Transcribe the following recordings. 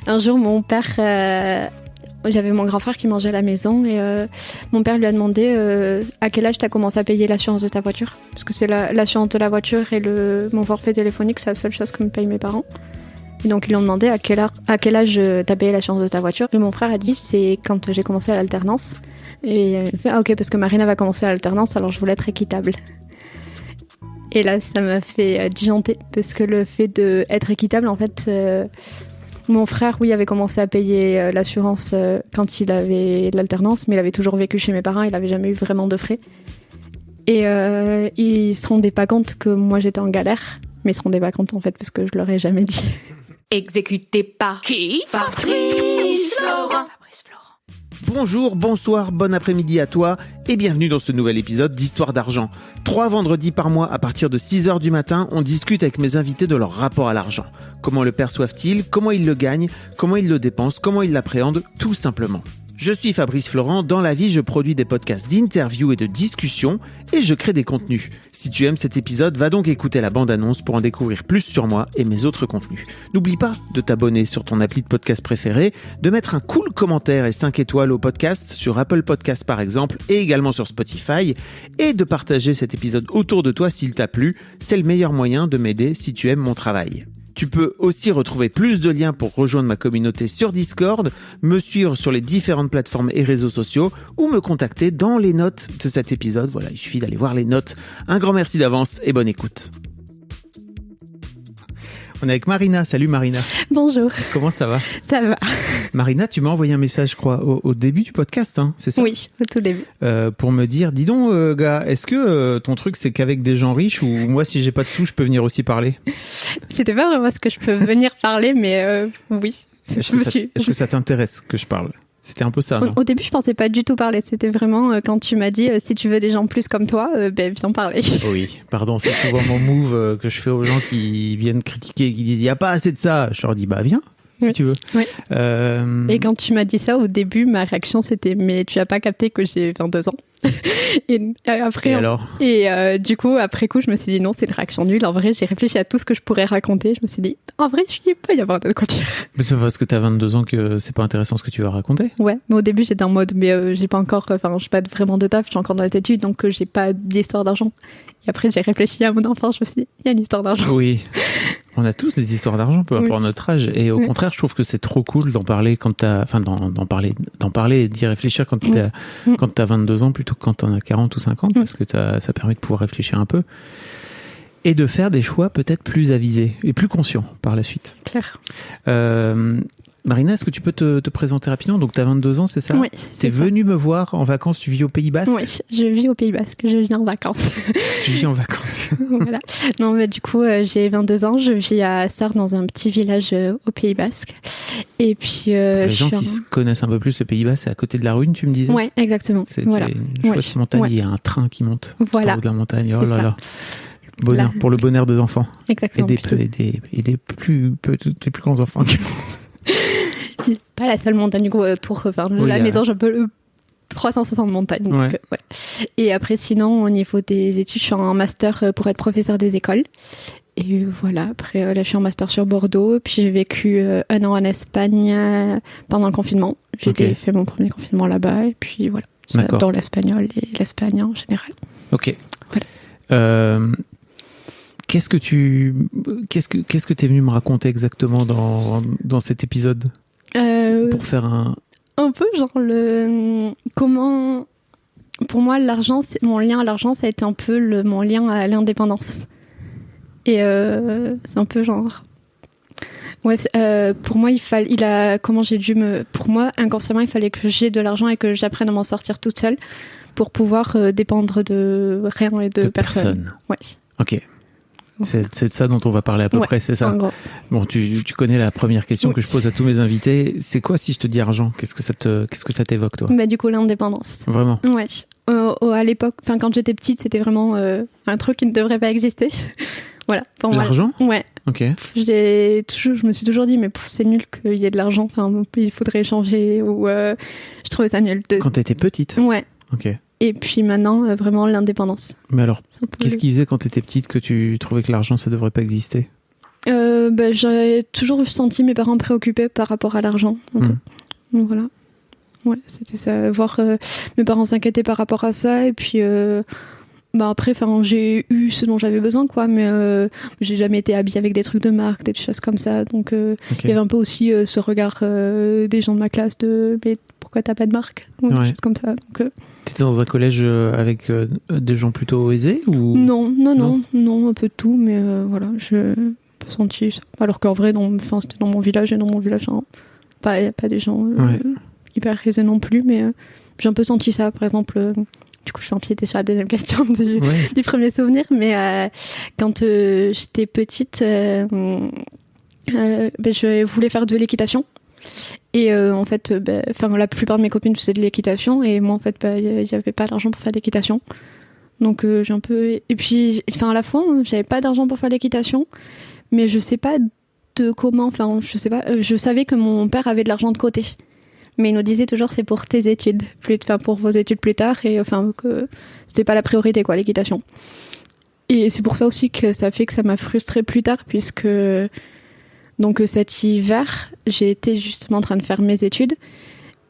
Un jour, mon père, j'avais mon grand frère qui mangeait à la maison et mon père lui a demandé à quel âge tu as commencé à payer l'assurance de ta voiture. Parce que c'est l'assurance de la voiture et mon forfait téléphonique, c'est la seule chose que me payent mes parents. Et donc ils lui ont demandé à quel âge tu as payé l'assurance de ta voiture. Et mon frère a dit c'est quand j'ai commencé à l'alternance. Et il a fait ok, parce que Marina va commencer à l'alternance, alors je voulais être équitable. Et là, ça m'a fait disjoncter, parce que le fait d'être équitable, en fait, mon frère, oui, avait commencé à payer l'assurance quand il avait l'alternance, mais il avait toujours vécu chez mes parents, il n'avait jamais eu vraiment de frais. Et il se rendait pas compte que moi, j'étais en galère, mais il se rendait pas compte, en fait, parce que je leur ai jamais dit. Exécuté par qui? Fabrice Florent. Bonjour, bonsoir, bon après-midi à toi et bienvenue dans ce nouvel épisode d'Histoire d'argent. 3 vendredis par mois à partir de 6h du matin, on discute avec mes invités de leur rapport à l'argent. Comment le perçoivent-ils? Comment ils le gagnent? Comment ils le dépensent? Comment ils l'appréhendent? Tout simplement. Je suis Fabrice Florent, dans la vie je produis des podcasts d'interviews et de discussions et je crée des contenus. Si tu aimes cet épisode, va donc écouter la bande-annonce pour en découvrir plus sur moi et mes autres contenus. N'oublie pas de t'abonner sur ton appli de podcast préféré, de mettre un cool commentaire et 5 étoiles au podcast sur Apple Podcasts par exemple et également sur Spotify et de partager cet épisode autour de toi s'il t'a plu, c'est le meilleur moyen de m'aider si tu aimes mon travail. Tu peux aussi retrouver plus de liens pour rejoindre ma communauté sur Discord, me suivre sur les différentes plateformes et réseaux sociaux ou me contacter dans les notes de cet épisode. Voilà, il suffit d'aller voir les notes. Un grand merci d'avance et bonne écoute. On est avec Marina. Salut Marina. Bonjour. Comment ça va? Ça va. Marina, tu m'as envoyé un message, je crois, au début du podcast, hein, c'est ça? Oui, au tout début. Pour me dire, dis donc, gars, est-ce que ton truc, c'est qu'avec des gens riches ou moi, si j'ai pas de sous, je peux venir aussi parler? C'était pas vraiment ce que je peux venir parler, mais oui. Est-ce que ça t'intéresse que je parle? C'était un peu ça, non? Au début, je pensais pas du tout parler. C'était vraiment quand tu m'as dit si tu veux des gens plus comme toi, viens parler. Oui, pardon, c'est souvent mon move que je fais aux gens qui viennent critiquer et qui disent il y a pas assez de ça. Je leur dis bah viens si tu veux. Oui. Et quand tu m'as dit ça au début, ma réaction c'était mais tu as pas capté que j'ai 22 ans. Et après, du coup, après coup, je me suis dit non, c'est une réaction nulle. En vrai, j'ai réfléchi à tout ce que je pourrais raconter. Je me suis dit, en vrai, il peut y avoir de quoi dire. Mais c'est parce que t'as 22 ans que c'est pas intéressant ce que tu vas raconter. Ouais, mais au début, j'étais en mode, mais j'ai pas encore, j'ai pas vraiment de taf, je suis encore dans les études, donc j'ai pas d'histoire d'argent. Et après, j'ai réfléchi à mon enfance, je me suis dit, il y a une histoire d'argent. Oui. On a tous des histoires d'argent, peu importe notre âge. Et au contraire, je trouve que c'est trop cool d'en parler quand d'en parler et d'y réfléchir quand t'as 22 ans plutôt que quand t'en as 40 ou 50, parce que ça permet de pouvoir réfléchir un peu. Et de faire des choix peut-être plus avisés et plus conscients par la suite. Claire. Marina, est-ce que tu peux te présenter rapidement? Donc, tu as 22 ans, c'est ça? Oui. Tu es venue me voir en vacances, tu vis au Pays Basque? Oui, je vis au Pays Basque, je vis en vacances. Tu vis en vacances. Voilà. Non, mais du coup, j'ai 22 ans, je vis à Sarre, dans un petit village au Pays Basque. Et puis, les gens qui connaissent un peu plus le Pays Basque, c'est à côté de la Rune, tu me disais? Oui, exactement. C'est une chouette montagne, il y a un train qui monte tout en haut de la montagne. Oh là là. Bonheur, pour le bonheur des enfants. Exactement. Et des plus grands enfants. Pas la seule montagne du coup autour, la maison, j'ai un peu 360 montagnes. Donc, ouais. Et après, sinon, au niveau des études, je suis en master pour être professeur des écoles. Et voilà, après, là, je suis en master sur Bordeaux. Puis j'ai vécu 1 an en Espagne pendant le confinement. J'ai fait mon premier confinement là-bas. Et puis voilà, j'adore l'espagnol et l'Espagne en général. Ok. Voilà. Qu'est-ce que t'es venu me raconter exactement dans cet épisode? Pour faire un peu genre comment, pour moi, l'argent, mon lien à l'argent, ça a été un peu mon lien à l'indépendance. Et c'est un peu genre pour moi pour moi inconsciemment il fallait que j'ai de l'argent et que j'apprenne à m'en sortir toute seule pour pouvoir dépendre de rien et de personne. Ouais. Ok. C'est de ça dont on va parler à peu près, c'est ça? Bon, tu connais la première question que je pose à tous mes invités. C'est quoi si je te dis argent? Qu'est-ce que ça t'évoque, toi? Du coup, l'indépendance. Vraiment? Ouais. À l'époque, quand j'étais petite, c'était vraiment un truc qui ne devrait pas exister. Voilà. Pour l'argent? Moi. Ouais. Ok. Je me suis toujours dit, mais c'est nul qu'il y ait de l'argent. Il faudrait échanger ou je trouvais ça nul. Quand t'étais petite? Ouais. Ok. Et puis maintenant, vraiment l'indépendance. Mais alors, qu'est-ce qui faisait quand t'étais petite que tu trouvais que l'argent, ça devrait pas exister? J'ai toujours senti mes parents préoccupés par rapport à l'argent. Un peu. Donc voilà. Ouais, c'était ça. Voir mes parents s'inquiéter par rapport à ça. Et puis après, j'ai eu ce dont j'avais besoin, quoi. Mais j'ai jamais été habillée avec des trucs de marque, des choses comme ça. Donc il y avait un peu aussi ce regard des gens de ma classe de mais pourquoi t'as pas de marque, ou des choses comme ça. Donc t'étais dans un collège avec des gens plutôt aisés ou non, un peu de tout. Mais voilà, je pas senti ça. Alors qu'en vrai, c'était dans mon village et dans mon village, pas des gens hyper aisés non plus, mais j'ai un peu senti ça. Par exemple, du coup, je vais empiéter sur la deuxième question du premier souvenir, mais quand j'étais petite, je voulais faire de l'équitation. Et en fait, la plupart de mes copines faisaient de l'équitation, et moi, en fait, il n'y avait pas d'argent pour faire de l'équitation. Donc j'ai un peu... Et puis, à la fois, j'avais pas d'argent pour faire de l'équitation, mais je sais pas de comment... je sais pas... je savais que mon père avait de l'argent de côté. Mais il nous disait toujours c'est pour tes études, pour vos études plus tard, et que c'était pas la priorité, quoi, l'équitation. Et c'est pour ça aussi que ça fait que ça m'a frustrée plus tard, puisque donc cet hiver, j'ai été justement en train de faire mes études,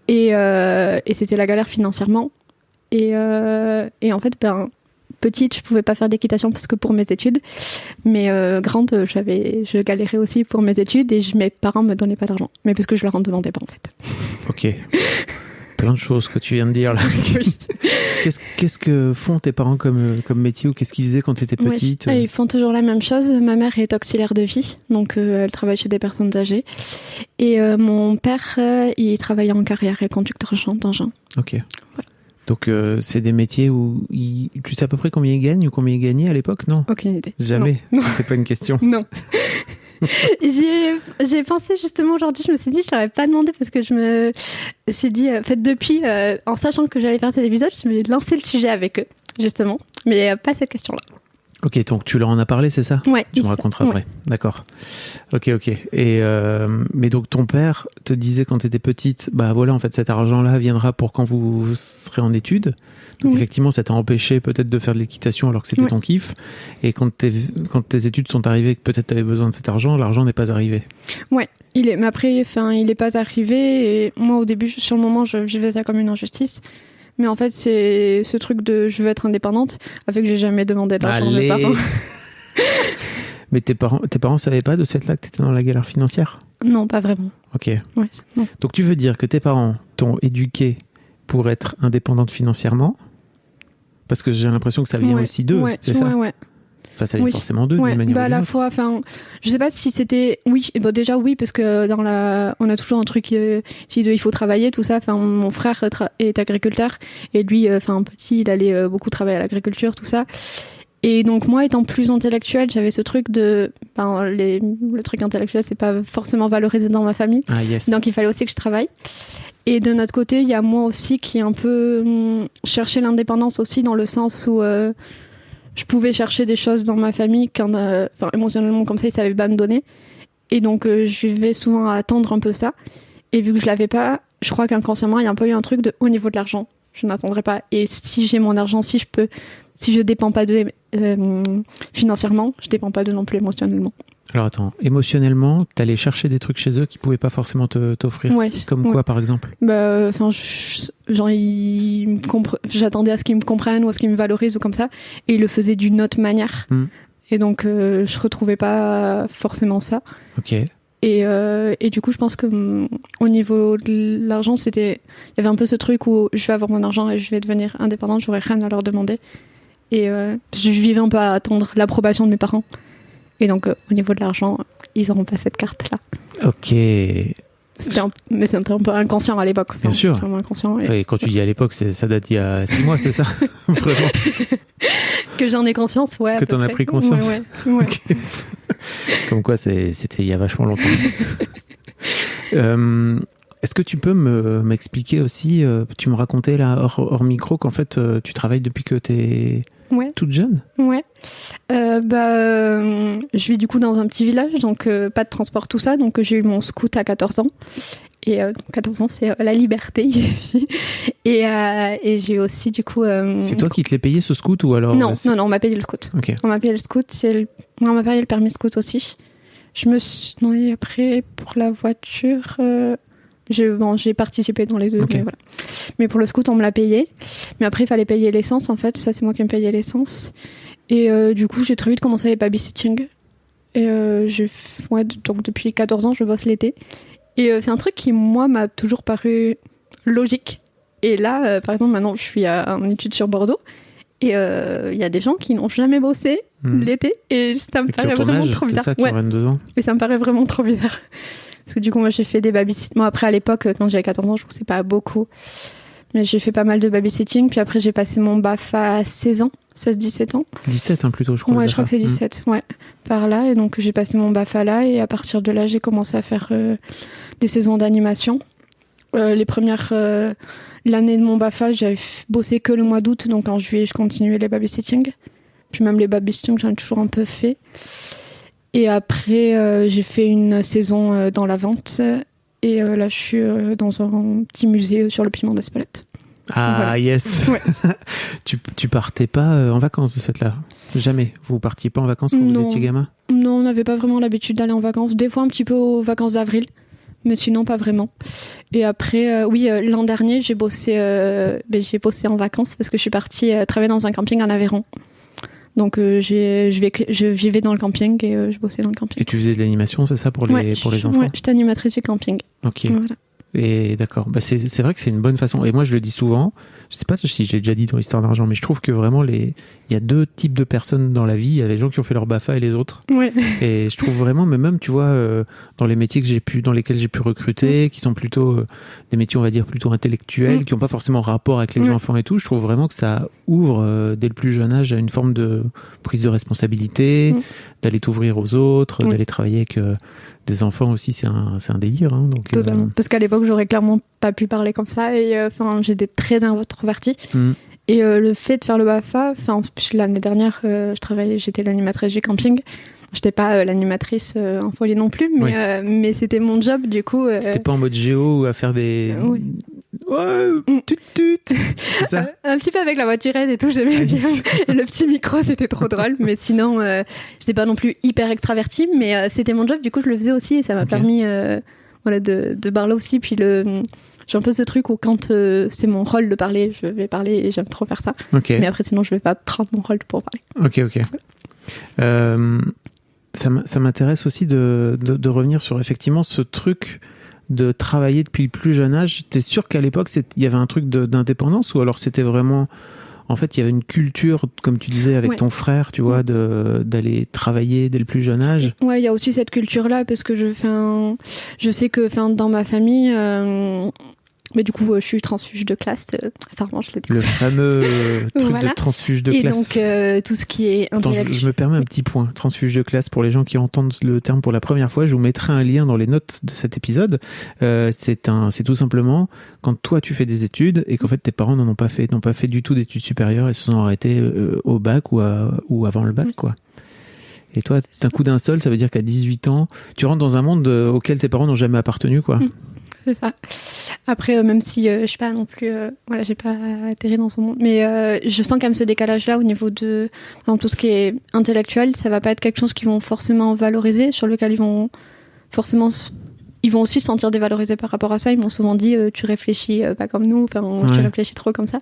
et c'était la galère financièrement. Et en fait, petite, je pouvais pas faire d'équitation parce que pour mes études, mais grande, je galérais aussi pour mes études, et mes parents me donnaient pas d'argent, mais parce que je leur en demandais pas, en fait. Ok. Plein de choses que tu viens de dire là. Oui. Qu'est-ce que font tes parents comme métier, ou qu'est-ce qu'ils faisaient quand tu étais petite? Ils font toujours la même chose. Ma mère est auxiliaire de vie, donc elle travaille chez des personnes âgées. Et mon père, il travaille en carrière et conducteur d'engin. Ok. Voilà. Donc c'est des métiers où tu sais à peu près combien ils gagnent ou combien ils gagnaient à l'époque, non? Aucune idée. Jamais. Non. C'est pas une question. Non. J'ai pensé justement aujourd'hui, je me suis dit je leur ai pas demandé, parce que je me suis dit depuis en sachant que j'allais faire cet épisode, je me suis lancé le sujet avec eux justement, mais pas cette question-là. Ok, donc tu leur en as parlé, c'est ça? Ouais. Tu me raconteras après. D'accord. Ok. Et mais donc ton père te disait quand tu étais petite, voilà, en fait cet argent-là viendra pour quand vous serez en études. Donc effectivement, ça t'a empêché peut-être de faire de l'équitation alors que c'était ton kiff. Et quand tes études sont arrivées, que peut-être t'avais besoin de cet argent, l'argent n'est pas arrivé. Ouais. Mais après, il n'est pas arrivé. Et moi, au début, sur le moment, je vivais ça comme une injustice. Mais en fait, c'est ce truc de je veux être indépendante, avec que j'ai jamais demandé d'argent à mes parents. Mais tes parents savaient pas de cette là que t'étais dans la galère financière? Non, pas vraiment. Ok. Ouais, non. Donc tu veux dire que tes parents t'ont éduquée pour être indépendante financièrement? Parce que j'ai l'impression que ça vient aussi d'eux, c'est ça? Ouais. Enfin, ça vient forcément d'eux, d'une manière ou d'une autre. À la fois, je sais pas si c'était... Oui, déjà oui, parce que on a toujours un truc, il faut travailler, tout ça. Mon frère est agriculteur, et lui, petit, il allait beaucoup travailler à l'agriculture, tout ça. Et donc, moi, étant plus intellectuelle, j'avais ce truc de... le truc intellectuel, c'est pas forcément valorisé dans ma famille. Ah, yes. Donc, il fallait aussi que je travaille. Et de notre côté, il y a moi aussi qui un peu cherchais l'indépendance aussi, dans le sens où... je pouvais chercher des choses dans ma famille émotionnellement, comme ça, ils savaient pas me donner. Et donc, je vivais souvent à attendre un peu ça. Et vu que je l'avais pas, je crois qu'inconsciemment, il y a un peu eu un truc au niveau de l'argent. Je n'attendrai pas. Et si j'ai mon argent, si je dépends pas d'eux financièrement, je dépends pas d'eux non plus émotionnellement. Alors attends, émotionnellement, t'allais chercher des trucs chez eux qui pouvaient pas forcément t'offrir, comme quoi par exemple? J'attendais à ce qu'ils me comprennent ou à ce qu'ils me valorisent ou comme ça, et ils le faisaient d'une autre manière. Et donc je retrouvais pas forcément ça. Ok. Et du coup, je pense que au niveau de l'argent, il y avait un peu ce truc où je vais avoir mon argent et je vais devenir indépendante, j'aurai rien à leur demander. Et je vivais un peu à attendre l'approbation de mes parents. Et donc, au niveau de l'argent, ils n'auront pas cette carte-là. Ok. Mais c'était un peu inconscient à l'époque. Bien sûr. Inconscient. Et quand tu dis à l'époque, ça date d'il y a 6 mois, c'est ça? Vraiment. Que j'en ai conscience, ouais. Que t'en as pris conscience. Ouais. Okay. Comme quoi, c'était il y a vachement longtemps. Est-ce que tu peux m'expliquer aussi, tu me racontais là hors micro qu'en fait tu travailles depuis que t'es toute jeune? Ouais. Je vis du coup dans un petit village, donc pas de transport, tout ça. Donc j'ai eu mon scout à 14 ans. Et 14 ans, c'est la liberté. et j'ai aussi du coup... C'est toi qui te l'as payé ce scout ou alors... Non, on m'a payé le scout. Okay. On m'a payé le scout, on m'a payé le permis scout aussi. Non, et après, pour la voiture, j'ai participé dans les deux. Okay. Mais, voilà. Mais pour le scout, on me l'a payé. Mais après, il fallait payer l'essence, en fait. Ça, c'est moi qui me payais l'essence. Et du coup, j'ai très vite commencé les babysitting. Et donc depuis 14 ans, je bosse l'été. Et c'est un truc qui, moi, m'a toujours paru logique. Et là, par exemple, maintenant, je suis en études sur Bordeaux. Et il y a des gens qui n'ont jamais bossé l'été. Et ça me paraît vraiment trop bizarre. C'est ça, qui ont 22 ans. Et ça me paraît vraiment trop bizarre. Parce que du coup, moi, j'ai fait des babysitting. Moi, après, à l'époque, quand j'avais 14 ans, je bossais pas beaucoup. Mais j'ai fait pas mal de babysitting. Puis après, j'ai passé mon BAF à 16 ans. 16-17 ans. 17 plutôt, je crois. Ouais, je crois que c'est 17, ouais. Par là. Et donc, j'ai passé mon BAFA là. Et à partir de là, j'ai commencé à faire des saisons d'animation. Les premières... l'année de mon BAFA, j'avais bossé que le mois d'août. Donc, en juillet, je continuais les babysitting. Puis même les babysitting, j'en ai toujours un peu fait. Et après, j'ai fait une saison dans la vente. Et là, je suis dans un petit musée sur le piment d'Espelette. Ah, voilà. Yes. Ouais. Tu partais pas en vacances de cette là? Jamais. Vous partiez pas en vacances quand vous étiez gamin? Non, on n'avait pas vraiment l'habitude d'aller en vacances. Des fois un petit peu aux vacances d'avril, mais sinon pas vraiment. Et après, l'an dernier, j'ai bossé en vacances parce que je suis partie travailler dans un camping en Aveyron. Donc je vivais dans le camping et je bossais dans le camping. Et tu faisais de l'animation, c'est ça, pour les enfants? Ouais, j'étais animatrice du camping. Ok. Voilà. Et d'accord, c'est vrai que c'est une bonne façon. Et moi, je le dis souvent, je sais pas si j'ai déjà dit dans l'histoire d'argent, mais je trouve que vraiment, il y a deux types de personnes dans la vie. Il y a les gens qui ont fait leur BAFA et les autres. Ouais. Et je trouve vraiment, mais même, tu vois, dans les métiers dans lesquels j'ai pu recruter, qui sont plutôt des métiers, on va dire, plutôt intellectuels, qui n'ont pas forcément rapport avec les enfants et tout, je trouve vraiment que ça ouvre, dès le plus jeune âge, à une forme de prise de responsabilité, d'aller t'ouvrir aux autres, d'aller travailler avec... des enfants aussi, c'est un délire. Hein, donc, totalement. Parce qu'à l'époque, j'aurais clairement pas pu parler comme ça. Et j'étais très introvertie. Et le fait de faire le BAFA, l'année dernière, j'étais l'animatrice du camping. J'étais pas l'animatrice en folie non plus, mais c'était mon job, du coup. C'était pas en mode géo ou à faire des... Oui. Ouais, c'est ça. Un petit peu avec la voiturette et tout, j'aimais bien. Et le petit micro, c'était trop drôle. Mais sinon, j'étais pas non plus hyper extravertie, mais c'était mon job, du coup, je le faisais aussi et ça m'a permis de parler aussi. Puis j'ai un peu ce truc où quand c'est mon rôle de parler, je vais parler et j'aime trop faire ça. Okay. Mais après, sinon, je vais pas prendre mon rôle pour parler. Ok. Ça m'intéresse aussi de revenir sur effectivement ce truc de travailler depuis le plus jeune âge. T'es sûr qu'à l'époque, il y avait un truc d'indépendance ou alors c'était vraiment... En fait, il y avait une culture, comme tu disais, avec ton frère, tu vois, d'aller travailler dès le plus jeune âge. Ouais, il y a aussi cette culture-là parce que je sais que dans ma famille... Mais du coup, je suis transfuge de classe. Apparemment, je le dis. Le fameux truc de transfuge de classe. Et donc, tout ce qui est intellectuel. Je me permets un petit point. Transfuge de classe, pour les gens qui entendent le terme pour la première fois, je vous mettrai un lien dans les notes de cet épisode. C'est tout simplement quand toi, tu fais des études et qu'en fait, tes parents n'ont pas fait du tout d'études supérieures et se sont arrêtés au bac ou avant le bac, quoi. Et toi, d'un coup d'un seul, ça veut dire qu'à 18 ans, tu rentres dans un monde auquel tes parents n'ont jamais appartenu, quoi. C'est ça. Après, même si je suis pas non plus, j'ai pas atterri dans son monde, mais je sens quand même ce décalage-là au niveau de tout ce qui est intellectuel. Ça va pas être quelque chose qu'ils vont forcément valoriser, sur lequel ils vont aussi se sentir dévalorisés par rapport à ça. Ils m'ont souvent dit, tu réfléchis pas comme nous, tu réfléchis trop comme ça.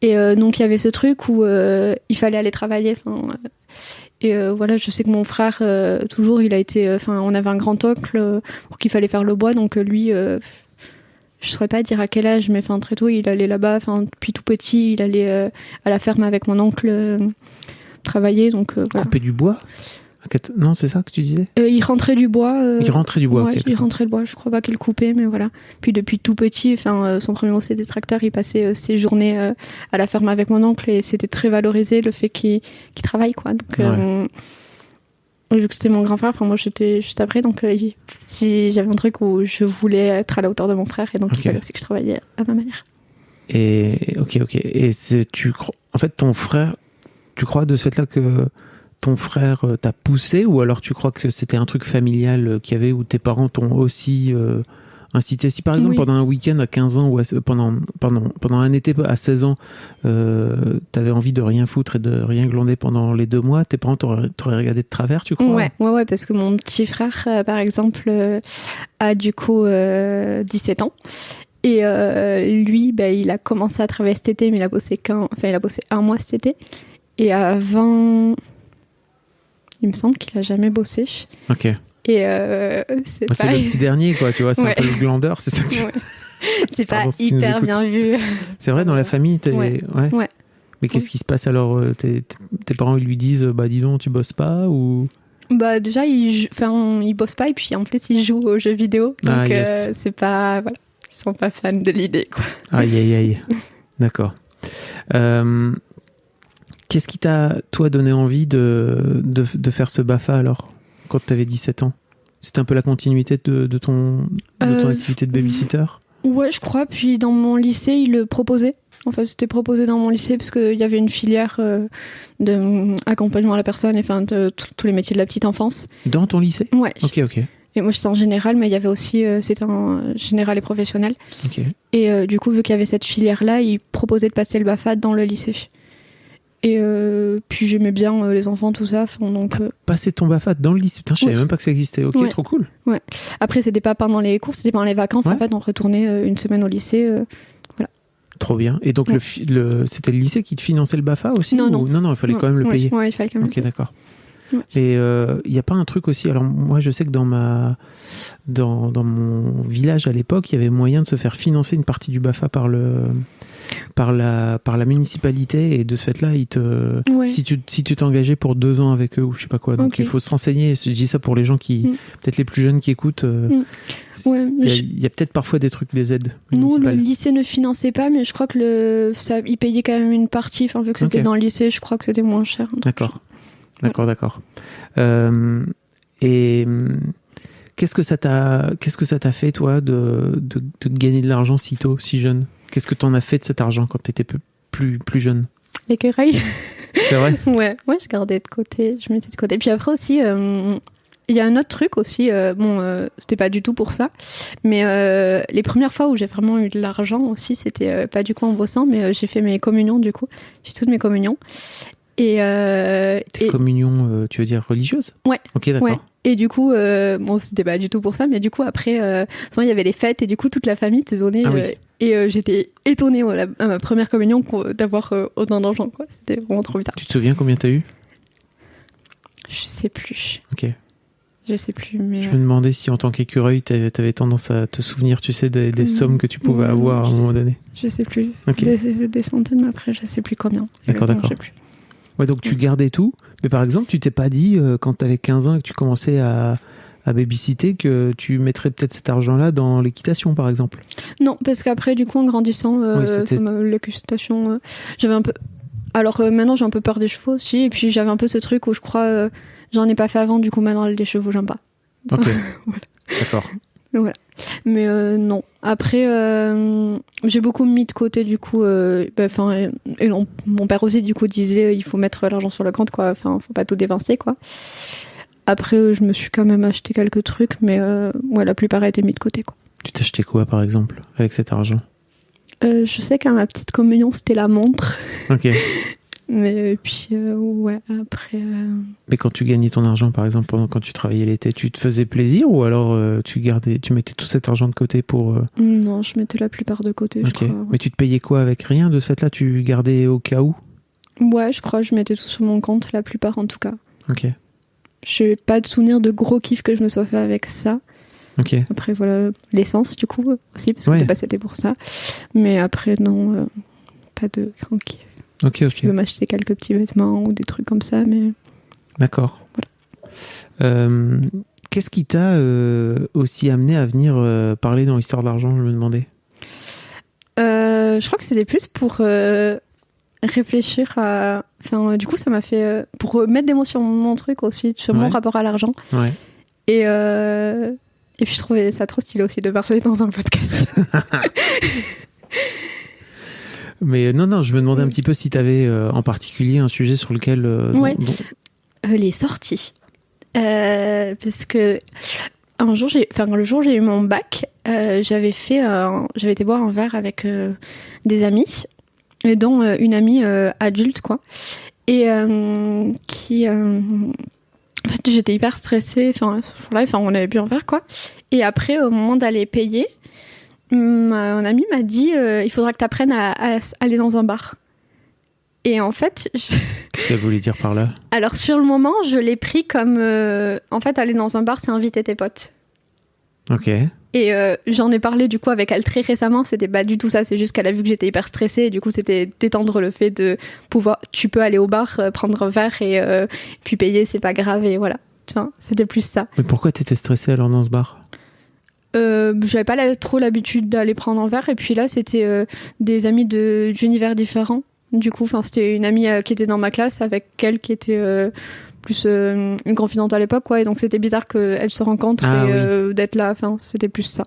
Et donc il y avait ce truc où il fallait aller travailler. Et je sais que mon frère, toujours, il a été... on avait un grand-oncle pour qu'il fallait faire le bois, donc lui, je ne saurais pas dire à quel âge, mais très tôt, il allait là-bas. Depuis tout petit, il allait à la ferme avec mon oncle travailler. Donc, couper du bois ? Non, c'est ça que tu disais ? Il rentrait du bois. Il rentrait du bois, ouais, il rentrait le bois, je crois pas qu'il le coupait, mais voilà. Puis depuis tout petit, son premier mot c'était tracteur, il passait ses journées à la ferme avec mon oncle et c'était très valorisé le fait qu'il travaille, quoi. Donc, vu que c'était mon grand frère, moi j'étais juste après, donc si j'avais un truc où je voulais être à la hauteur de mon frère, et donc il fallait aussi que je travaillais à ma manière. Et ok. Et en fait, ton frère, tu crois de ce fait-là que ton frère t'a poussé, ou alors tu crois que c'était un truc familial qu'il y avait où tes parents t'ont aussi inciter. Si par exemple Oui. pendant un week-end à 15 ans ou pendant un été à 16 ans, t'avais envie de rien foutre et de rien glander pendant les 2 mois, tes parents t'auraient regardé de travers, tu crois? Ouais, parce que mon petit frère, par exemple, a du coup 17 ans. Et lui, il a commencé à travailler cet été, mais il a bossé 1 mois cet été. Et à 20... Il me semble qu'il a jamais bossé. Ok. Et C'est le petit dernier, quoi, tu vois, c'est un peu le glandeur, c'est ça que tu... Ouais. C'est pas Pardon, si tu nous hyper écoutes. bien vu. C'est vrai, dans la famille, Ouais. Mais qu'est-ce qui se passe alors? Tes parents, ils lui disent, dis donc, tu bosses pas ou... Déjà, il bosse pas et puis en plus, il joue aux jeux vidéo. Donc, yes. c'est pas... Voilà. Ils sont pas fans de l'idée, quoi. Aïe. D'accord. Qu'est-ce qui t'a, toi, donné envie de faire ce BAFA, alors, quand tu avais 17 ans? C'était un peu la continuité de ton activité de babysitter? Ouais, je crois. Puis dans mon lycée, ils le proposaient. En fait, c'était proposé dans mon lycée parce qu'il y avait une filière d'accompagnement à la personne, enfin, de tous les métiers de la petite enfance. Dans ton lycée? Ouais. Ok. Et moi, j'étais en général, mais il y avait aussi, c'était en général et professionnel. Ok. Et du coup, vu qu'il y avait cette filière-là, ils proposaient de passer le BAFA dans le lycée. Et puis j'aimais bien les enfants, tout ça. Donc, passer ton BAFA dans le lycée? Putain, je savais même pas que ça existait. Ok, ouais. Trop cool. Ouais. Après, c'était pas pendant les cours, c'était pendant les vacances. En fait, on retournait une semaine au lycée. Voilà. Trop bien. Et donc, c'était le lycée qui te finançait le BAFA aussi? Non, il fallait quand même le payer. Ouais, il fallait quand même. Ok, d'accord. Ouais. Et il n'y a pas un truc aussi... Alors, moi, je sais que dans mon village à l'époque, il y avait moyen de se faire financer une partie du BAFA par la municipalité, et de ce fait-là, si tu t'engageais pour 2 ans avec eux ou je sais pas quoi, donc il faut se renseigner. Je dis ça pour les gens qui, peut-être les plus jeunes qui écoutent. Il y a peut-être parfois des trucs, des aides municipales. Nous, le lycée ne finançait pas, mais je crois que il payait quand même une partie. Enfin, vu que c'était dans le lycée, je crois que c'était moins cher. D'accord. Et qu'est-ce que ça t'a fait, toi, de gagner de l'argent si tôt, si jeune? Qu'est-ce que t'en as fait de cet argent quand t'étais plus jeune? L'écureuil. C'est vrai? Ouais, je gardais de côté, je mettais de côté. Puis après aussi, il y a un autre truc aussi, c'était pas du tout pour ça, mais les premières fois où j'ai vraiment eu de l'argent aussi, c'était pas du coup en bossant, mais j'ai fait mes communions du coup. J'ai toutes mes communions. Tes communions, tu veux dire religieuses? Ouais. Ok, d'accord. Ouais. Et du coup, c'était pas du tout pour ça, mais du coup, après, souvent, il y avait les fêtes, et du coup, toute la famille te donnait. Et j'étais étonnée à ma première communion d'avoir autant d'argent, quoi. C'était vraiment trop bizarre. Tu te souviens combien t'as eu? Je sais plus. Ok. Je sais plus, mais... Je me demandais si, en tant qu'écureuil, t'avais tendance à te souvenir, tu sais, des sommes que tu pouvais avoir à un moment donné. Je sais plus. Okay. Des centaines, mais après, je sais plus combien. D'accord. Je sais plus. Ouais, donc tu gardais tout, mais par exemple, tu t'es pas dit, quand t'avais 15 ans et que tu commençais à babysitter, que tu mettrais peut-être cet argent-là dans l'équitation, par exemple? Non, parce qu'après, du coup, en grandissant, l'équitation, j'avais un peu... Alors maintenant, j'ai un peu peur des chevaux aussi, et puis j'avais un peu ce truc où je crois, j'en ai pas fait avant, du coup, maintenant, les chevaux, j'aime pas. Donc, ok, voilà. D'accord. Voilà. Mais non. Après, j'ai beaucoup mis de côté, du coup. Et mon père aussi, du coup, disait il faut mettre l'argent sur le compte, quoi. Enfin, faut pas tout dépenser, quoi. Après, je me suis quand même acheté quelques trucs, mais la plupart a été mis de côté, quoi. Tu t'as acheté quoi, par exemple, avec cet argent? Je sais qu'à ma petite communion, c'était la montre. Ok. Mais puis, après... Mais quand tu gagnais ton argent, par exemple, quand tu travaillais l'été, tu te faisais plaisir, ou alors tu mettais tout cet argent de côté pour... Non, je mettais la plupart de côté, je crois. Ouais. Mais tu te payais quoi avec rien de ce fait-là? Tu gardais au cas où? Ouais, je crois, je mettais tout sur mon compte, la plupart en tout cas. Ok. Je n'ai pas de souvenir de gros kiff que je me sois fait avec ça. Ok. Après, voilà, l'essence, du coup, aussi, parce que c'était pour ça. Mais après, non, pas de grand kiff. Ok. Je veux m'acheter quelques petits vêtements ou des trucs comme ça, mais... D'accord. Voilà. Qu'est-ce qui t'a aussi amené à venir parler dans l'histoire d'argent, je me demandais? Je crois que c'était plus pour réfléchir à... Enfin, du coup, ça m'a fait... pour mettre des mots sur mon truc aussi, sur mon rapport à l'argent. Ouais. Et puis, je trouvais ça trop stylé aussi de parler dans un podcast. Mais non, je me demandais un petit peu si tu avais en particulier un sujet sur lequel... les sorties. Parce que le jour où j'ai eu mon bac, j'avais été boire un verre avec des amis, et dont une amie adulte, quoi. Et en fait, j'étais hyper stressée. Enfin, on avait bu un verre, quoi. Et après, au moment d'aller payer, mon amie m'a dit il faudra que tu apprennes à aller dans un bar. Et en fait... Qu'est-ce qu'elle voulait dire par là ? Alors, sur le moment, je l'ai pris comme... en fait, aller dans un bar, c'est inviter tes potes. Ok. Et j'en ai parlé du coup avec elle très récemment, c'était pas du tout ça, c'est juste qu'elle a vu que j'étais hyper stressée et du coup c'était d'étendre le fait de pouvoir, tu peux aller au bar, prendre un verre et puis payer, c'est pas grave et voilà. Tu vois, c'était plus ça. Mais pourquoi t'étais stressée alors dans ce bar ? J'avais pas trop l'habitude d'aller prendre un verre et puis là c'était des amis d'univers différents. Du coup, c'était une amie qui était dans ma classe avec elle qui était plus une confidente à l'époque, quoi. Et donc c'était bizarre qu'elles se rencontrent d'être là. Enfin, c'était plus ça.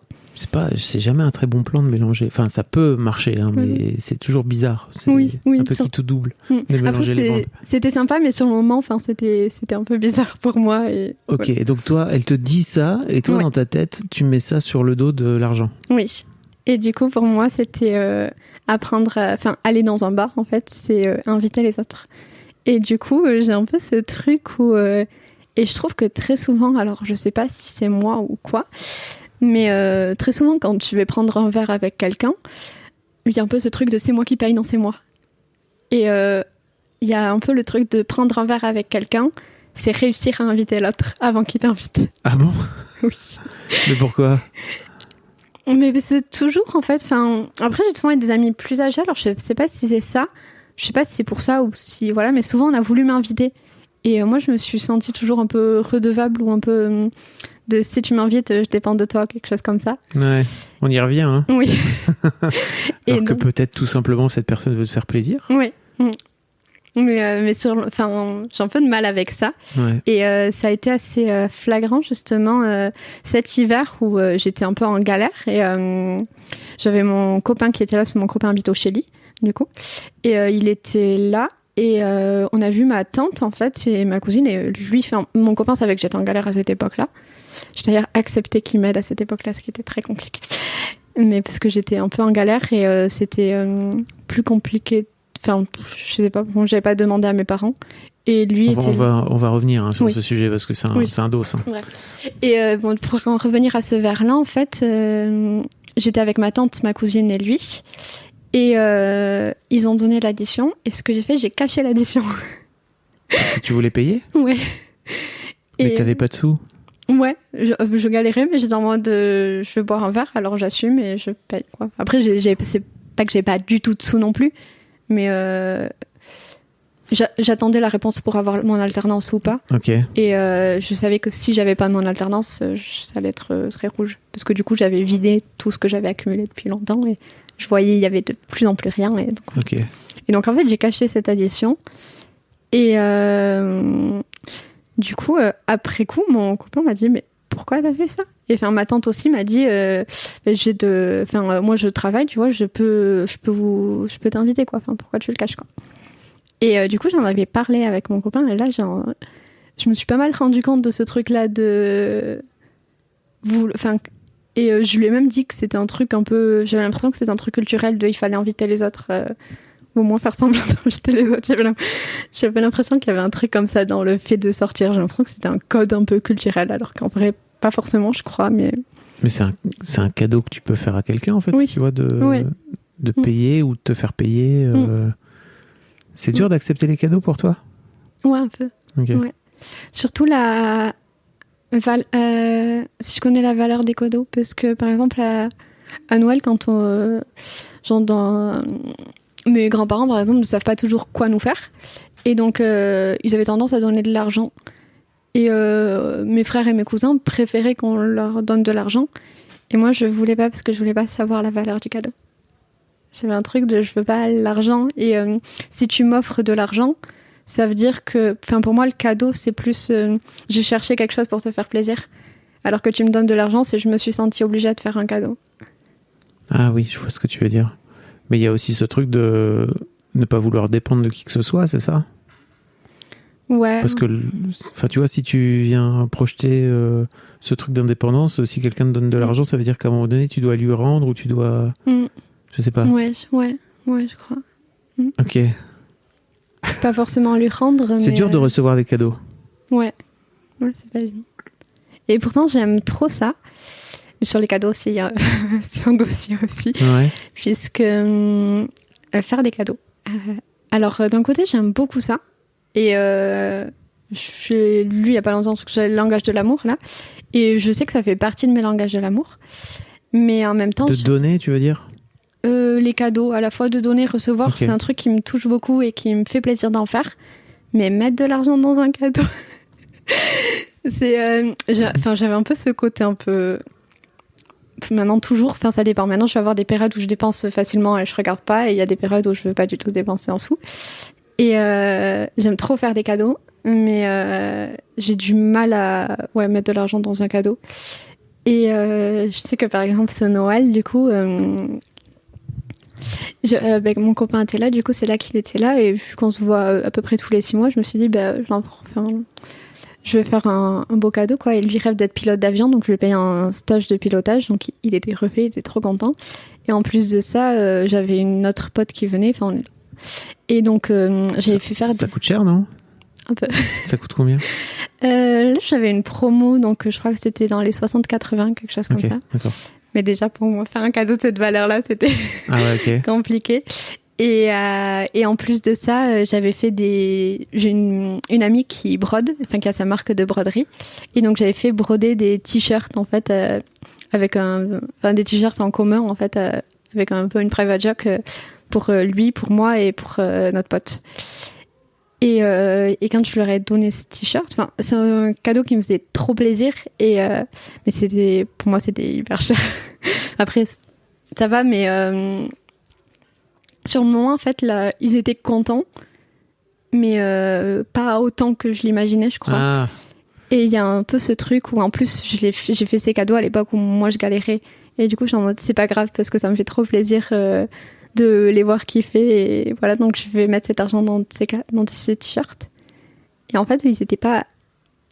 C'est jamais un très bon plan de mélanger. Enfin, ça peut marcher, hein, mais c'est toujours bizarre. C'est un peu qui tout double de mélanger les bandes. C'était sympa, mais sur le moment, c'était un peu bizarre pour moi. Et ok, voilà. Et donc toi, elle te dit ça, et toi, dans ta tête, tu mets ça sur le dos de l'argent. Oui. Et du coup, pour moi, c'était aller dans un bar, en fait, c'est inviter les autres. Et du coup, j'ai un peu ce truc où... et je trouve que très souvent, alors je sais pas si c'est moi ou quoi, mais très souvent, quand tu vas prendre un verre avec quelqu'un, il y a un peu ce truc de c'est moi qui paye, non, c'est moi. Et il y a un peu le truc de prendre un verre avec quelqu'un, c'est réussir à inviter l'autre avant qu'il t'invite. Ah bon ? Oui. Mais pourquoi ? Mais c'est toujours, en fait... Après, j'ai souvent des amis plus âgés, alors je sais pas si c'est ça. Je sais pas si c'est pour ça ou si... Voilà, mais souvent, on a voulu m'inviter. Et moi, je me suis sentie toujours un peu redevable ou un peu de si tu m'invites, je dépends de toi, quelque chose comme ça. Ouais, on y revient, hein. Oui. Alors que peut-être tout simplement cette personne veut te faire plaisir. Oui. Mais j'ai un peu de mal avec ça. Ouais. Et ça a été assez flagrant, justement, cet hiver où j'étais un peu en galère. Et j'avais mon copain qui était là, parce que mon copain habite au Chili, du coup. Et il était là. Et on a vu ma tante, en fait, et ma cousine. Et lui, mon copain savait que j'étais en galère à cette époque-là. J'ai d'ailleurs accepté qu'il m'aide à cette époque-là, ce qui était très compliqué. Mais parce que j'étais un peu en galère et c'était plus compliqué. Enfin, je sais pas, j'avais pas demandé à mes parents. Et lui on va revenir sur ce sujet parce que c'est un dos. Hein. Ouais. Et pour en revenir à ce verre-là, en fait, j'étais avec ma tante, ma cousine et lui. Et ils ont donné l'addition. Et ce que j'ai fait, j'ai caché l'addition. Parce que tu voulais payer ? Ouais. Mais t'avais pas de sous ? Ouais, je galérais, mais j'étais en mode je veux boire un verre, alors j'assume et je paye, quoi. Après, c'est pas que j'ai pas du tout de sous non plus, mais j'attendais la réponse pour avoir mon alternance ou pas. Ok. Et je savais que si j'avais pas mon alternance, ça allait être très rouge. Parce que du coup, j'avais vidé tout ce que j'avais accumulé depuis longtemps et je voyais il y avait de plus en plus rien. Et donc, ok. Et donc en fait, j'ai caché cette addition. Et du coup, après coup, mon copain m'a dit « Mais pourquoi t'as fait ça ?» Et ma tante aussi m'a dit moi je travaille, tu vois, je peux t'inviter, quoi. Pourquoi tu le caches, quoi. Et du coup, j'en avais parlé avec mon copain, et là, je me suis pas mal rendu compte de ce truc-là et je lui ai même dit que c'était un truc un peu... J'avais l'impression que c'était un truc culturel il fallait inviter les autres... au moins faire semblant d'inviter les autres. J'avais l'impression qu'il y avait un truc comme ça dans le fait de sortir. J'ai l'impression que c'était un code un peu culturel, alors qu'en vrai, pas forcément, je crois. Mais c'est un cadeau que tu peux faire à quelqu'un, en fait, oui. Tu vois, de payer ou de te faire payer. C'est dur d'accepter les cadeaux pour toi ? Ouais, un peu. Okay. Ouais. Surtout si je connais la valeur des cadeaux, parce que, par exemple, à Noël, quand mes grands-parents, par exemple, ne savent pas toujours quoi nous faire. Et donc, ils avaient tendance à donner de l'argent. Et mes frères et mes cousins préféraient qu'on leur donne de l'argent. Et moi, je voulais pas, parce que je voulais pas savoir la valeur du cadeau. J'avais un truc de je veux pas l'argent. Et si tu m'offres de l'argent, ça veut dire que... pour moi, le cadeau, c'est plus... j'ai cherché quelque chose pour te faire plaisir. Alors que tu me donnes de l'argent, c'est je me suis sentie obligée de faire un cadeau. Ah oui, je vois ce que tu veux dire. Mais il y a aussi ce truc de ne pas vouloir dépendre de qui que ce soit, c'est ça ? Ouais. Parce que, tu vois, si tu viens projeter ce truc d'indépendance, si quelqu'un te donne de l'argent, ça veut dire qu'à un moment donné, tu dois lui rendre ou tu dois... Je sais pas. Ouais, je crois. Ok. Pas forcément lui rendre, C'est dur de recevoir des cadeaux. Ouais, c'est pas évident. Et pourtant, j'aime trop ça. Mais sur les cadeaux aussi, c'est un dossier aussi. Ouais. Puisque faire des cadeaux. Alors, d'un côté, j'aime beaucoup ça. Et j'ai lu il y a pas longtemps que j'ai le langage de l'amour, là. Et je sais que ça fait partie de mes langages de l'amour. Mais en même temps... De donner, tu veux dire ? Les cadeaux, à la fois de donner, recevoir, c'est un truc qui me touche beaucoup et qui me fait plaisir d'en faire. Mais mettre de l'argent dans un cadeau... j'avais un peu ce côté un peu... Maintenant, toujours, ça dépend. Maintenant, je vais avoir des périodes où je dépense facilement et je regarde pas. Et il y a des périodes où je veux pas du tout dépenser en sous. Et j'aime trop faire des cadeaux. Mais j'ai du mal à mettre de l'argent dans un cadeau. Et je sais que, par exemple, ce Noël, du coup... mon copain était là, du coup, c'est là qu'il était là. Et vu qu'on se voit à peu près tous les 6 mois, je me suis dit, je vais faire un beau cadeau, quoi. Et lui rêve d'être pilote d'avion, donc je lui ai payé un stage de pilotage. Donc il était refait, il était trop content. Et en plus de ça, j'avais une autre pote qui venait. Et donc j'avais fait faire... Ça coûte cher, non ? Un peu. Ça coûte combien ? Là, j'avais une promo, donc je crois que c'était dans les 60-80, quelque chose comme ça. D'accord. Mais déjà, pour moi, faire un cadeau de cette valeur-là, c'était compliqué. Et en plus de ça, j'avais fait j'ai une amie qui brode, qui a sa marque de broderie. Et donc, j'avais fait broder des t-shirts, en fait, avec des t-shirts en commun, en fait, avec un peu une private joke pour lui, pour moi et pour notre pote. Et quand je leur ai donné ce t-shirt, c'est un cadeau qui me faisait trop plaisir. Mais pour moi, c'était hyper cher. Après, ça va, mais sur le moment, en fait, là, ils étaient contents, mais pas autant que je l'imaginais, je crois. Ah. Et il y a un peu ce truc où, en plus, j'ai fait ces cadeaux à l'époque où moi, je galérais. Et du coup, je suis en mode, c'est pas grave, parce que ça me fait trop plaisir de les voir kiffer. Et voilà, donc je vais mettre cet argent dans ces t-shirts. Et en fait, ils étaient pas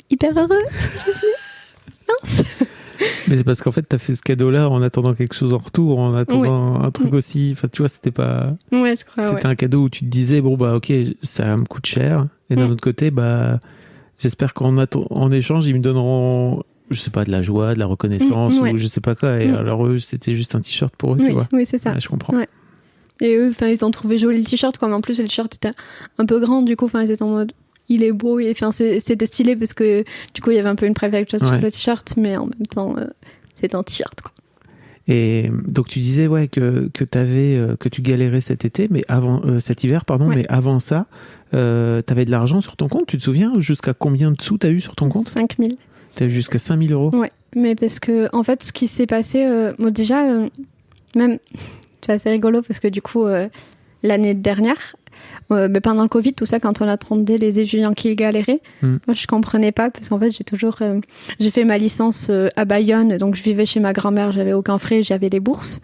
hyper heureux. Je me suis dit, mince. Mais c'est parce qu'en fait, t'as fait ce cadeau-là en attendant quelque chose en retour, en attendant un truc aussi. Enfin, tu vois, c'était pas. Ouais, je crois. C'était un cadeau où tu te disais, bon, ok, ça me coûte cher. Et d'un autre côté, j'espère qu'en échange, ils me donneront, je sais pas, de la joie, de la reconnaissance ou je sais pas quoi. Et alors, eux, c'était juste un t-shirt pour eux, tu vois. Oui, c'est ça. Ouais, je comprends. Ouais. Et eux, ils ont trouvé joli le t-shirt, quoi. Mais en plus, le t-shirt était un peu grand, du coup, ils étaient en mode. Il est beau et c'était stylé parce que du coup il y avait un peu une private shot sur le t-shirt, mais en même temps c'est un t-shirt, quoi. Et donc tu disais que tu galérais cet été, mais cet hiver, mais avant ça, t'avais de l'argent sur ton compte. Tu te souviens jusqu'à combien de sous t'as eu sur ton compte ? 5 000. T'as eu jusqu'à 5 000 euros. Ouais, mais parce que en fait ce qui s'est passé, déjà même c'est assez rigolo parce que du coup l'année dernière. Pendant le Covid, tout ça, quand on attendait les étudiants qui galéraient, moi je comprenais pas parce qu'en fait j'ai fait ma licence à Bayonne, donc je vivais chez ma grand-mère, j'avais aucun frais, j'avais les bourses,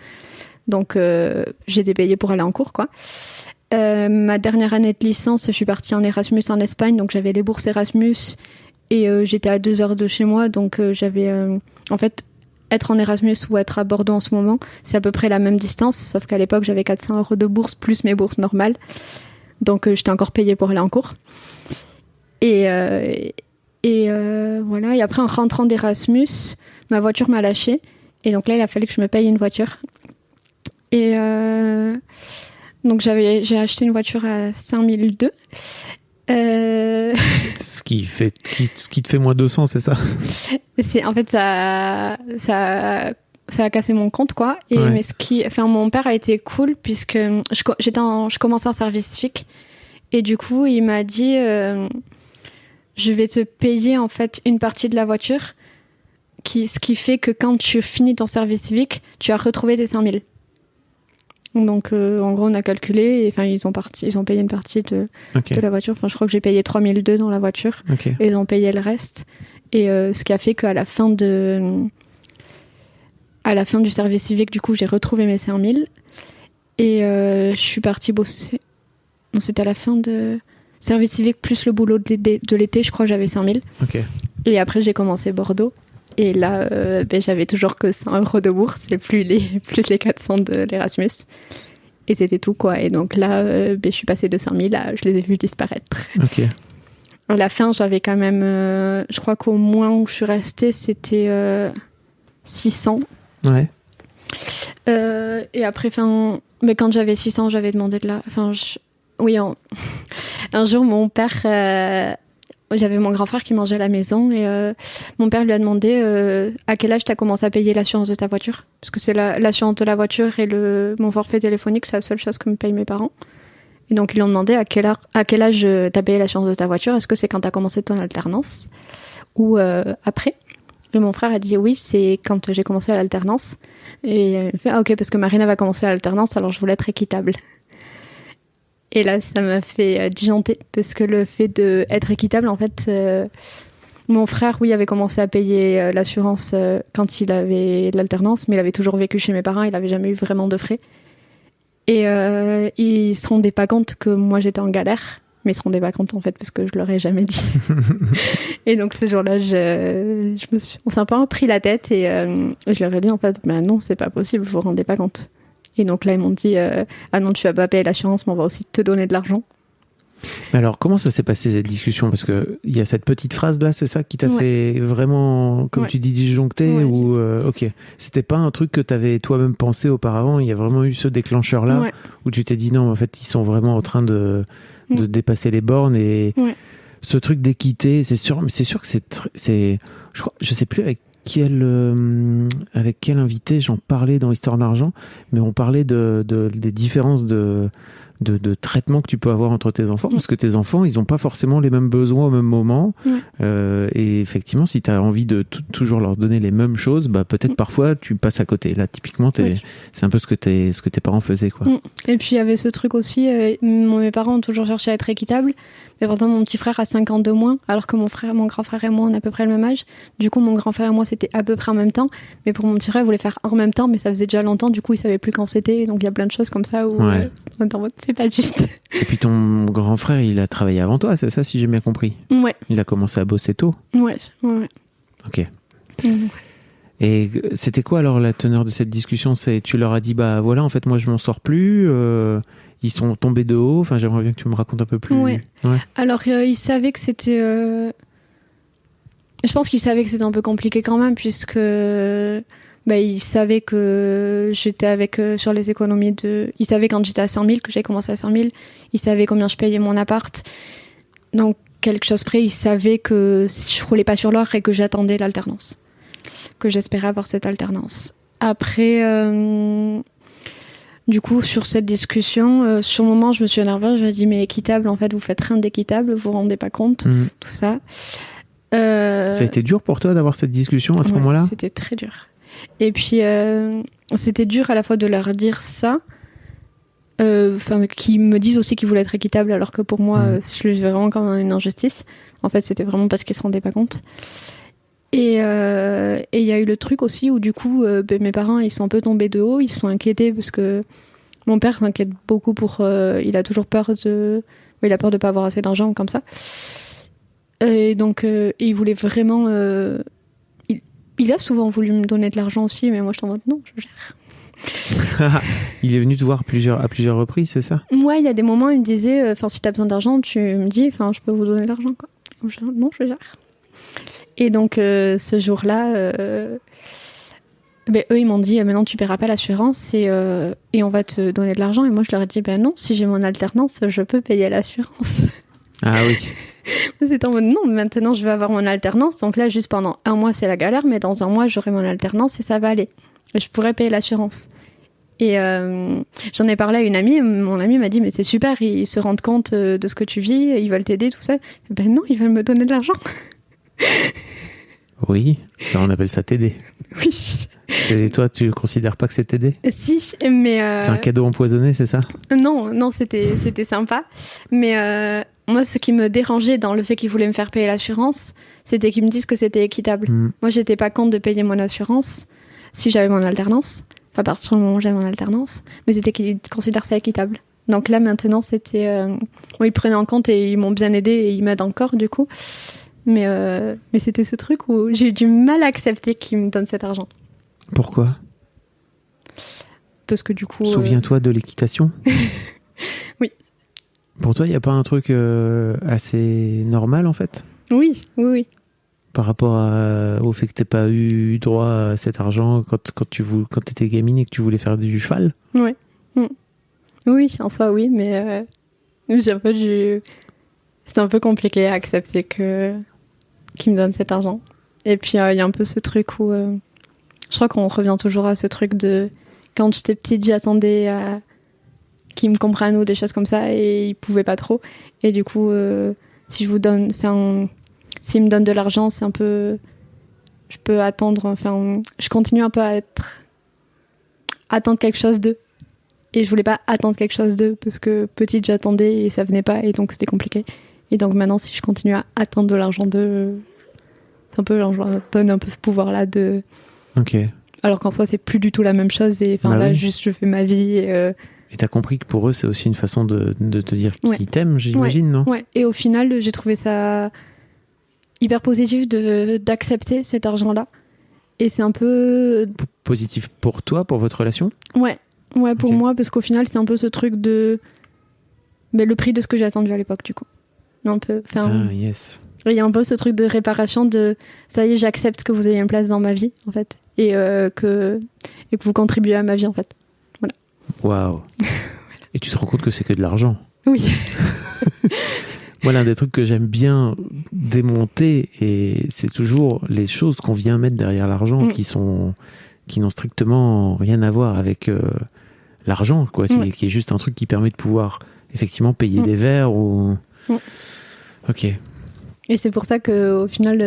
donc j'étais payée pour aller en cours, quoi. Ma dernière année de licence, je suis partie en Erasmus en Espagne, donc j'avais les bourses Erasmus et j'étais à 2 heures de chez moi, donc j'avais en fait être en Erasmus ou être à Bordeaux en ce moment, c'est à peu près la même distance, sauf qu'à l'époque, j'avais 400 euros de bourse plus mes bourses normales. Donc, j'étais encore payée pour aller en cours. Et voilà. Et après, en rentrant d'Erasmus, ma voiture m'a lâchée. Et donc là, il a fallu que je me paye une voiture. Et donc, j'ai acheté une voiture à 5002. Ce qui te fait moins 200, c'est ça ? En fait, ça a cassé mon compte, quoi. Et mais mon père a été cool puisque je commençais en service civique et du coup il m'a dit je vais te payer en fait une partie de la voiture, ce qui fait que quand tu finis ton service civique, tu as retrouvé tes 5 000. Donc en gros on a calculé, ils ont payé une partie de la voiture. Enfin, je crois que j'ai payé 3 200 dans la voiture et ils ont payé le reste. Et ce qui a fait qu'à la fin du service civique, du coup, j'ai retrouvé mes 5 000 et je suis partie bosser. Non, c'était à la fin de Service civique plus le boulot de l'été, je crois que j'avais 5 000. Ok. Et après, j'ai commencé Bordeaux. Et là, j'avais toujours que 100 € de bourse et plus les 400 de l'Erasmus. Et c'était tout, quoi. Et donc là, je suis passée de 5 000 à je les ai vus disparaître. Ok. À la fin, j'avais quand même... je crois qu'au moins où je suis restée, c'était 600. Ouais. Et après, mais quand j'avais 600, j'avais demandé de la... Oui, un jour, mon père... J'avais mon grand frère qui mangeait à la maison et mon père lui a demandé à quel âge tu as commencé à payer l'assurance de ta voiture. Parce que c'est l'assurance de la voiture et mon forfait téléphonique, c'est la seule chose que me payent mes parents. Et donc ils lui ont demandé à quel âge tu as payé l'assurance de ta voiture. Est-ce que c'est quand tu as commencé ton alternance ou après? Et mon frère a dit oui, c'est quand j'ai commencé à l'alternance. Et il fait ok, parce que Marina va commencer à l'alternance, alors je voulais être équitable. Et là, ça m'a fait disjoncter, parce que le fait d'être équitable, en fait, mon frère, oui, avait commencé à payer l'assurance quand il avait l'alternance, mais il avait toujours vécu chez mes parents, il n'avait jamais eu vraiment de frais. Et il se rendait pas compte que moi, j'étais en galère, mais il se rendait pas compte, en fait, parce que je leur ai jamais dit. Et donc, ce jour-là, on s'est un peu pris la tête, et je leur ai dit, en fait, non, c'est pas possible, vous vous rendez pas compte. Et donc là, ils m'ont dit ah non, tu vas pas payer l'assurance, mais on va aussi te donner de l'argent. Mais alors, comment ça s'est passé cette discussion? Parce qu'il y a cette petite phrase-là, c'est ça qui t'a fait vraiment, comme tu dis, disjoncter ou ok, c'était pas un truc que t'avais toi-même pensé auparavant, il y a vraiment eu ce déclencheur-là où tu t'es dit non, en fait, ils sont vraiment en train de dépasser les bornes et ce truc d'équité, c'est sûr, mais c'est sûr que je sais plus avec quel invité j'en parlais dans Histoire d'argent, mais on parlait des différences de traitement que tu peux avoir entre tes enfants, parce que tes enfants, ils n'ont pas forcément les mêmes besoins au même moment. Et effectivement, si tu as envie de toujours leur donner les mêmes choses, bah, peut-être parfois tu passes à côté. Là, typiquement, c'est un peu ce que tes parents faisaient, quoi. Et puis, il y avait ce truc aussi, mes parents ont toujours cherché à être équitables. Mais par exemple, mon petit frère a 5 ans de moins, alors que mon grand frère et moi, on a à peu près le même âge. Du coup, mon grand frère et moi, c'était à peu près en même temps. Mais pour mon petit frère, il voulait faire en même temps, mais ça faisait déjà longtemps. Du coup, il savait plus quand c'était. Donc, il y a plein de choses comme ça où c'est pas juste. Et puis, ton grand frère, il a travaillé avant toi, c'est ça, si j'ai bien compris? Ouais. Il a commencé à bosser tôt? Ouais. Ok. Et c'était quoi alors la teneur de cette discussion? Tu leur as dit, bah voilà, en fait, moi, je m'en sors plus. Ils sont tombés de haut. Enfin, j'aimerais bien que tu me racontes un peu plus. Ouais. Alors, ils savaient que c'était... Je pense qu'ils savaient que c'était un peu compliqué quand même, puisque ils savaient que j'étais avec sur les économies de... Ils savaient quand j'étais à 100 000, que j'ai commencé à 100 000. Ils savaient combien je payais mon appart. Donc, quelque chose près, ils savaient que je roulais pas sur l'or et que j'attendais l'alternance. Que j'espérais avoir cette alternance. Après... Du coup, sur cette discussion, sur le moment, je me suis énervée. Je me dis, mais équitable, en fait, vous faites rien d'équitable, vous vous rendez pas compte, tout ça. Ça a été dur pour toi d'avoir cette discussion à ce moment-là? C'était très dur. Et puis, c'était dur à la fois de leur dire ça, qu'ils me disent aussi qu'ils voulaient être équitables, alors que pour moi, je le vivais vraiment comme une injustice. En fait, c'était vraiment parce qu'ils se rendaient pas compte. Et il y a eu le truc aussi où du coup mes parents ils sont un peu tombés de haut, ils se sont inquiétés parce que mon père s'inquiète beaucoup il a toujours peur il a peur de pas avoir assez d'argent comme ça, et donc il voulait vraiment il a souvent voulu me donner de l'argent aussi, mais moi je suis en mode non, je gère. Il est venu te voir à plusieurs reprises, c'est ça? Ouais, il y a des moments il me disait si t'as besoin d'argent tu me dis, je peux vous donner de l'argent, quoi. Non, je gère. Et donc, ce jour-là, eux, ils m'ont dit, maintenant, tu paieras pas l'assurance et on va te donner de l'argent. Et moi, je leur ai dit, non, si j'ai mon alternance, je peux payer l'assurance. Ah oui. C'était en mode, non, maintenant, je vais avoir mon alternance. Donc là, juste pendant 1 mois, c'est la galère. Mais dans 1 mois, j'aurai mon alternance et ça va aller. Et je pourrai payer l'assurance. Et j'en ai parlé à une amie. Mon amie m'a dit, mais c'est super, ils se rendent compte de ce que tu vis. Ils veulent t'aider, tout ça. Non, ils veulent me donner de l'argent. Oui, ça on appelle ça t'aider. Oui. Toi, tu considères pas que c'est t'aider? Si, mais... C'est un cadeau empoisonné, c'est ça? Non, c'était sympa. Mais moi, ce qui me dérangeait dans le fait qu'ils voulaient me faire payer l'assurance, c'était qu'ils me disent que c'était équitable. Moi, j'étais pas contre de payer mon assurance si j'avais mon alternance. Enfin, à partir du moment où j'avais mon alternance. Mais c'était qu'ils considèrent ça équitable. Donc là, maintenant, c'était... ils prenaient en compte et ils m'ont bien aidé et ils m'aident encore, du coup. Mais c'était ce truc où j'ai eu du mal à accepter qu'ils me donnent cet argent. Pourquoi ? Parce que du coup... Souviens-toi de l'équitation ? Oui. Pour toi, il n'y a pas un truc assez normal, en fait ? Oui. Par rapport au fait que tu n'aies pas eu droit à cet argent quand tu étais gamine et que tu voulais faire du cheval ? Ouais. Oui, en soi, oui, mais c'était un peu compliqué à accepter qu'ils me donnent cet argent. Et puis, il y a un peu ce truc où... je crois qu'on revient toujours à ce truc de... Quand j'étais petite, j'attendais qu'ils me comprennent ou des choses comme ça, et ils pouvaient pas trop. Et du coup, s'ils me donnent de l'argent, c'est un peu... Je peux attendre... je continue un peu à attendre quelque chose d'eux. Et je voulais pas attendre quelque chose d'eux, parce que petite, j'attendais et ça venait pas, et donc c'était compliqué. Et donc maintenant, si je continue à attendre de l'argent d'eux, c'est un peu genre, je leur donne un peu ce pouvoir-là de... Ok. Alors qu'en soi, c'est plus du tout la même chose, et là, oui. juste, je fais ma vie. Et t'as compris que pour eux, c'est aussi une façon de te dire qu'ils t'aiment, j'imagine, non ? Ouais, et au final, j'ai trouvé ça hyper positif d'accepter cet argent-là. Et c'est un peu... Positif pour toi, pour votre relation ? Ouais, pour moi, parce qu'au final, c'est un peu ce truc de... Mais le prix de ce que j'ai attendu à l'époque, du coup. Un peu, yes. Il y a un peu ce truc de réparation de... Ça y est, j'accepte que vous ayez une place dans ma vie, en fait. Et que vous contribuez à ma vie, en fait. Voilà. Waouh. Et tu te rends compte que c'est que de l'argent. Oui. Moi, l'un des trucs que j'aime bien démonter, et c'est toujours les choses qu'on vient mettre derrière l'argent qui n'ont strictement rien à voir avec l'argent, quoi, qui est juste un truc qui permet de pouvoir effectivement payer des verres ou... Ok. Et c'est pour ça qu'au final,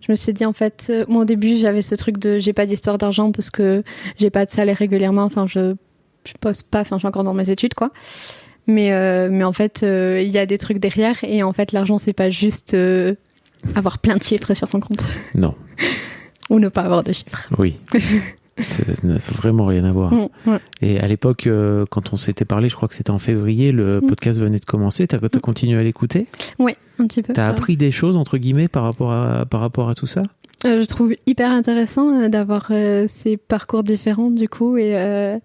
je me suis dit, en fait, moi au début, j'avais ce truc de j'ai pas d'histoire d'argent parce que j'ai pas de salaire régulièrement, je bosse pas, je suis encore dans mes études, quoi. Mais en fait, il y a des trucs derrière, et en fait, l'argent, c'est pas juste avoir plein de chiffres sur son compte. Non. Ou ne pas avoir de chiffres. Oui. Ça n'a vraiment rien à voir. Et à l'époque, quand on s'était parlé, je crois que c'était en février, le podcast venait de commencer. T'as continué à l'écouter ? Oui, un petit peu. T'as appris des choses, entre guillemets, par rapport à tout ça ? Je trouve hyper intéressant d'avoir ces parcours différents, du coup, et à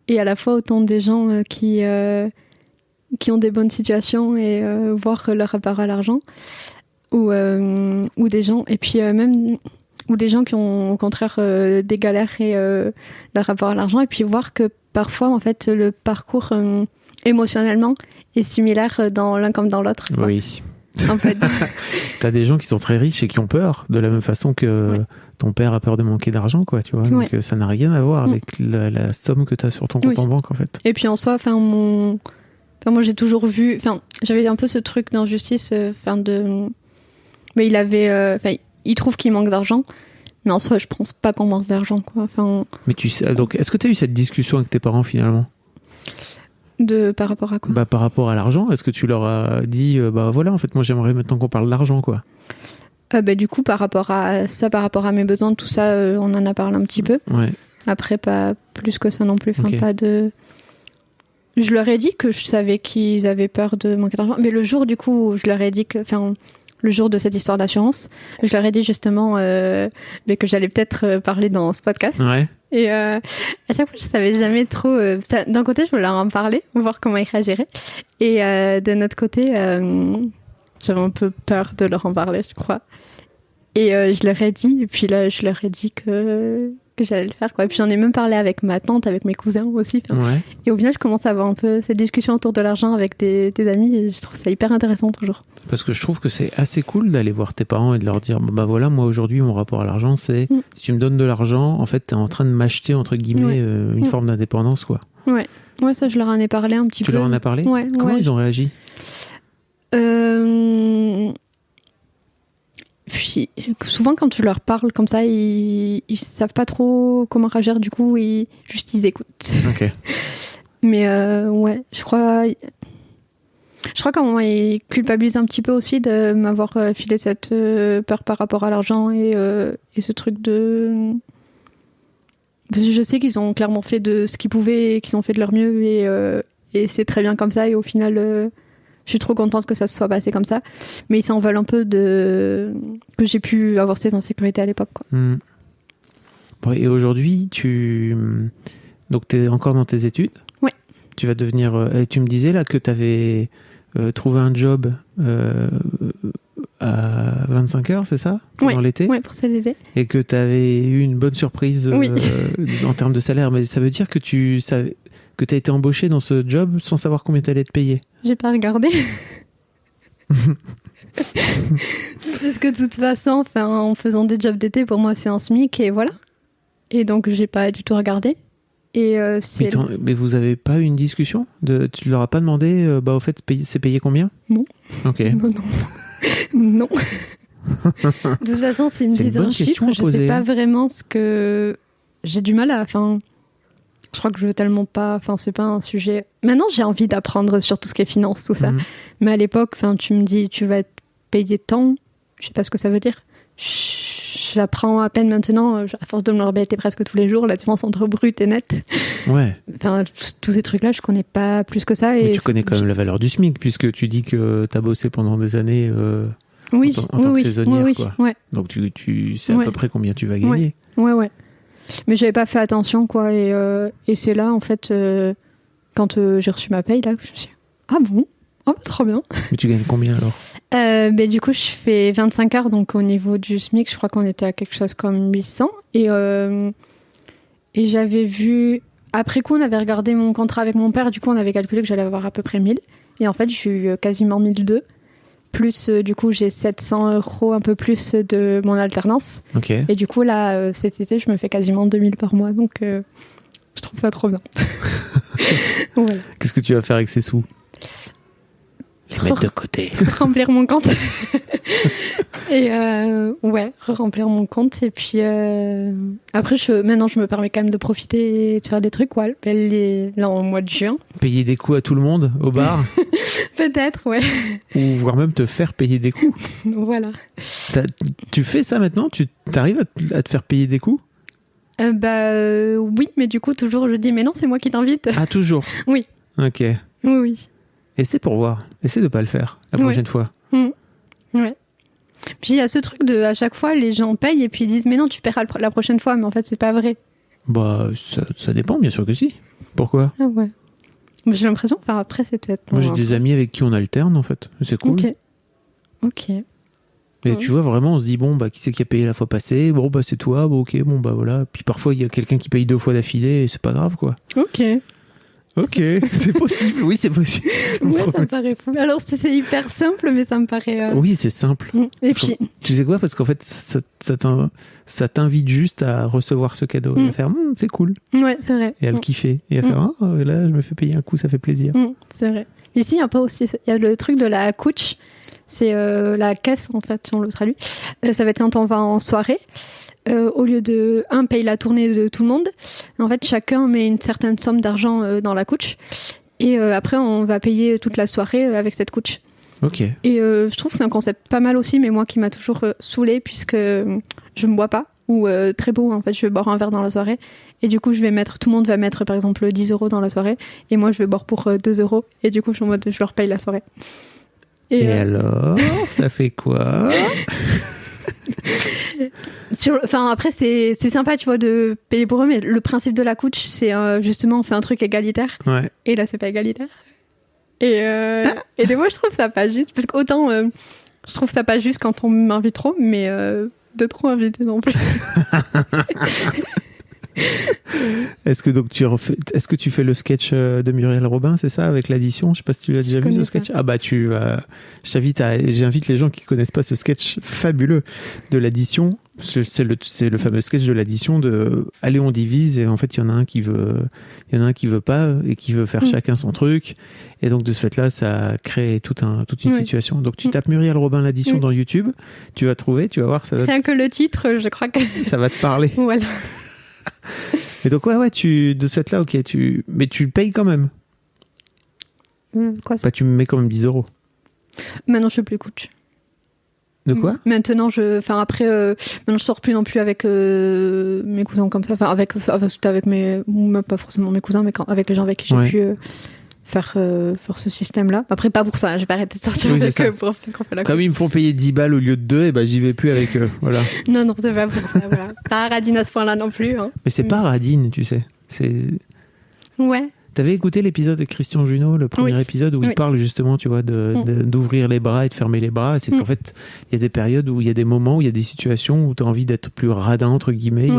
la fois autant des gens qui ont des bonnes situations et voir leur rapport à l'argent, ou des gens, et puis même... ou des gens qui ont au contraire des galères et leur rapport à l'argent, et puis voir que parfois en fait le parcours émotionnellement est similaire dans l'un comme dans l'autre, quoi. Oui. En fait. T'as des gens qui sont très riches et qui ont peur, de la même façon que ton père a peur de manquer d'argent, quoi, tu vois. Donc ça n'a rien à voir avec la somme que t'as sur ton compte en banque, en fait. Et puis en soi, moi j'ai toujours vu, j'avais un peu ce truc d'injustice, mais il trouve qu'il manque d'argent, mais en soi, je pense pas qu'on manque d'argent, quoi. Mais tu sais, donc, est-ce que tu as eu cette discussion avec tes parents, finalement ? Par rapport à quoi ? Par rapport à l'argent, est-ce que tu leur as dit, voilà, en fait, moi, j'aimerais maintenant qu'on parle d'argent, quoi ? Du coup, par rapport à ça, par rapport à mes besoins, tout ça, on en a parlé un petit peu. Ouais. Après, pas plus que ça non plus. Pas de... Je leur ai dit que je savais qu'ils avaient peur de manquer d'argent, mais le jour, du coup, je leur ai dit que... le jour de cette histoire d'assurance, je leur ai dit justement que j'allais peut-être parler dans ce podcast. Ouais. Et à chaque fois, je savais jamais trop... d'un côté, je voulais leur en parler, voir comment ils réagiraient. Et de notre côté, j'avais un peu peur de leur en parler, je crois. Et je leur ai dit, et puis là, je leur ai dit que j'allais le faire, quoi. Et puis j'en ai même parlé avec ma tante, avec mes cousins aussi. Et au final, je commence à avoir un peu cette discussion autour de l'argent avec des amis, et je trouve ça hyper intéressant toujours. Parce que je trouve que c'est assez cool d'aller voir tes parents et de leur dire voilà, moi aujourd'hui, mon rapport à l'argent, c'est si tu me donnes de l'argent, en fait, t'es en train de m'acheter, entre guillemets, une forme d'indépendance, quoi. Ouais, ça, je leur en ai parlé un petit peu. Tu leur en as parlé ? Ouais. Comment ils ont réagi ? Puis, souvent, quand je leur parle comme ça, ils savent pas trop comment réagir, du coup, ils écoutent. Ok. Mais je crois qu'à un moment, ils culpabilisent un petit peu aussi de m'avoir filé cette peur par rapport à l'argent et ce truc de... Parce que je sais qu'ils ont clairement fait de ce qu'ils pouvaient, qu'ils ont fait de leur mieux, et et c'est très bien comme ça. Et au final, je suis trop contente que ça se soit passé comme ça. Mais ils s'en veulent un peu que j'ai pu avoir ces insécurités à l'époque, quoi. Bon, et aujourd'hui, donc t'es encore dans tes études ? Ouais. Tu vas devenir... tu me disais là que t'avais trouvé un job à 25 heures, c'est ça ? Pendant l'été ? Ouais, pour cet été. Et que t'avais eu une bonne surprise en termes de salaire. Mais ça veut dire que que t'as été embauché dans ce job sans savoir combien t'allais être payé ? J'ai pas regardé. Parce que de toute façon, en faisant des jobs d'été, pour moi, c'est un SMIC et voilà. Et donc, j'ai pas du tout regardé. Et mais vous avez pas eu une discussion tu leur as pas demandé, au fait, c'est payé combien ? Non. Ok. Non. De toute façon, s'ils me disent un chiffre, je sais pas vraiment ce que... J'ai du mal à... Je crois que je veux tellement pas... c'est pas un sujet... Maintenant, j'ai envie d'apprendre sur tout ce qui est finance, tout ça. Mais à l'époque, tu me dis, tu vas être payé tant, je sais pas ce que ça veut dire. J'apprends à peine maintenant, à force de me le répéter presque tous les jours, la différence entre brut et net. Ouais. Tous ces trucs-là, je connais pas plus que ça. Mais tu connais quand même la valeur du SMIC, puisque tu dis que t'as bossé pendant des années en tant que saisonnière, quoi. Ouais. Donc tu sais à peu près combien tu vas gagner. Ouais. Mais j'avais pas fait attention, quoi. Et c'est là, en fait, quand j'ai reçu ma paye, là, je me suis dit, ah bon ? Oh, trop bien. Mais tu gagnes combien alors ? Du coup, je fais 25 heures, donc au niveau du SMIC, je crois qu'on était à quelque chose comme 800. Et j'avais vu... Après coup, on avait regardé mon contrat avec mon père, du coup, on avait calculé que j'allais avoir à peu près 1000. Et en fait, j'ai eu quasiment 1002. Plus, du coup, j'ai 700 € un peu plus de mon alternance. Ok. Et du coup, là, cet été, je me fais quasiment 2000 par mois. Donc, je trouve ça trop bien. Voilà. Qu'est-ce que tu vas faire avec ces sous ? Les mettre de côté. Remplir mon compte. Et remplir mon compte. Et puis, après, maintenant, je me permets quand même de profiter et de faire des trucs, quoi. Là, en mois de juin. Payer des coups à tout le monde au bar ? Peut-être, ouais. Ou voire même te faire payer des coups. Voilà. Tu fais ça maintenant ? Tu arrives à te faire payer des coups ? Oui, mais du coup, toujours, je dis, mais non, c'est moi qui t'invite. Ah, toujours ? Oui. Ok. Oui. Essaie pour voir. Essaie de pas le faire la prochaine fois. Ouais. Puis il y a ce truc de, à chaque fois, les gens payent et puis ils disent, mais non, tu paieras la prochaine fois, mais en fait, c'est pas vrai. Bah, ça dépend, bien sûr que si. Pourquoi ? Ah ouais. Mais j'ai l'impression, après, c'est peut-être... Moi, j'ai des amis avec qui on alterne, en fait. C'est cool. Ok. Et tu vois, vraiment, on se dit, bon, qui c'est qui a payé la fois passée ? Bon, c'est toi, ok, voilà. Puis parfois, il y a quelqu'un qui paye 2 fois d'affilée et c'est pas grave, quoi. Ok, c'est possible. Oui, c'est possible. Ouais, ça me paraît fou. Alors, c'est hyper simple, mais ça me paraît... Oui, c'est simple. Et puis... Tu sais quoi ? Parce qu'en fait, ça t'invite juste à recevoir ce cadeau et à faire, c'est cool. Ouais, c'est vrai. Et à le kiffer. Et à faire, là, je me fais payer un coup, ça fait plaisir. C'est vrai. Ici, il y a le truc de la couch. C'est la caisse, en fait, si on le traduit. Ça va être quand on va en soirée. Au lieu de un paye la tournée de tout le monde, en fait chacun met une certaine somme d'argent dans la couch et après on va payer toute la soirée avec cette couch. Ok. Et je trouve que c'est un concept pas mal aussi, mais moi qui m'a toujours saoulée puisque je me bois pas ou très beau en fait, je vais boire un verre dans la soirée et du coup tout le monde va mettre par exemple 10 € dans la soirée et moi je vais boire pour 2 € et du coup je suis en mode je leur paye la soirée. Et alors ça fait quoi? Après c'est sympa tu vois de payer pour eux, mais le principe de la couch c'est justement on fait un truc égalitaire, ouais. Et là c'est pas égalitaire et des fois je trouve ça pas juste parce qu'autant je trouve ça pas juste quand on m'invite trop, mais de trop inviter non plus. Est-ce que tu fais le sketch de Muriel Robin, c'est ça, avec l'addition? Je sais pas si tu l'as déjà vu ce sketch. Ah bah j'invite les gens qui connaissent pas ce sketch fabuleux de l'addition. C'est le fameux sketch de l'addition de allez on divise et en fait il y en a un qui veut pas et qui veut faire chacun son truc et donc de ce fait là ça crée toute une situation. Donc tu tapes Muriel Robin l'addition dans YouTube, tu vas trouver, tu vas voir ça va rien que le titre je crois que ça va te parler. Voilà. Et donc ouais de cette là ok mais tu payes quand même. Quoi ça? Bah tu me mets quand même 10 €. Maintenant je fais plus couch. De quoi? Maintenant maintenant je sors plus non plus avec mes cousins comme ça, avec mes, même pas forcément mes cousins, mais avec les gens avec qui j'ai pu faire ce système-là. Après, pas pour ça, j'ai pas arrêté de sortir Oui, avec c'est ça. eux pour qu'on fait la Comme ils me font payer 10 balles au lieu de 2, et ben j'y vais plus avec eux. Voilà. Non, c'est pas pour ça, voilà. Pas radine à ce point-là non plus. Hein. Mais c'est pas radine, tu sais. Ouais. T'avais écouté l'épisode de Christian Junot, le premier épisode où il parle justement, tu vois, d'ouvrir les bras et de fermer les bras. C'est qu'en fait, il y a des périodes où il y a des moments, où il y a des situations où tu as envie d'être plus radin, entre guillemets. Il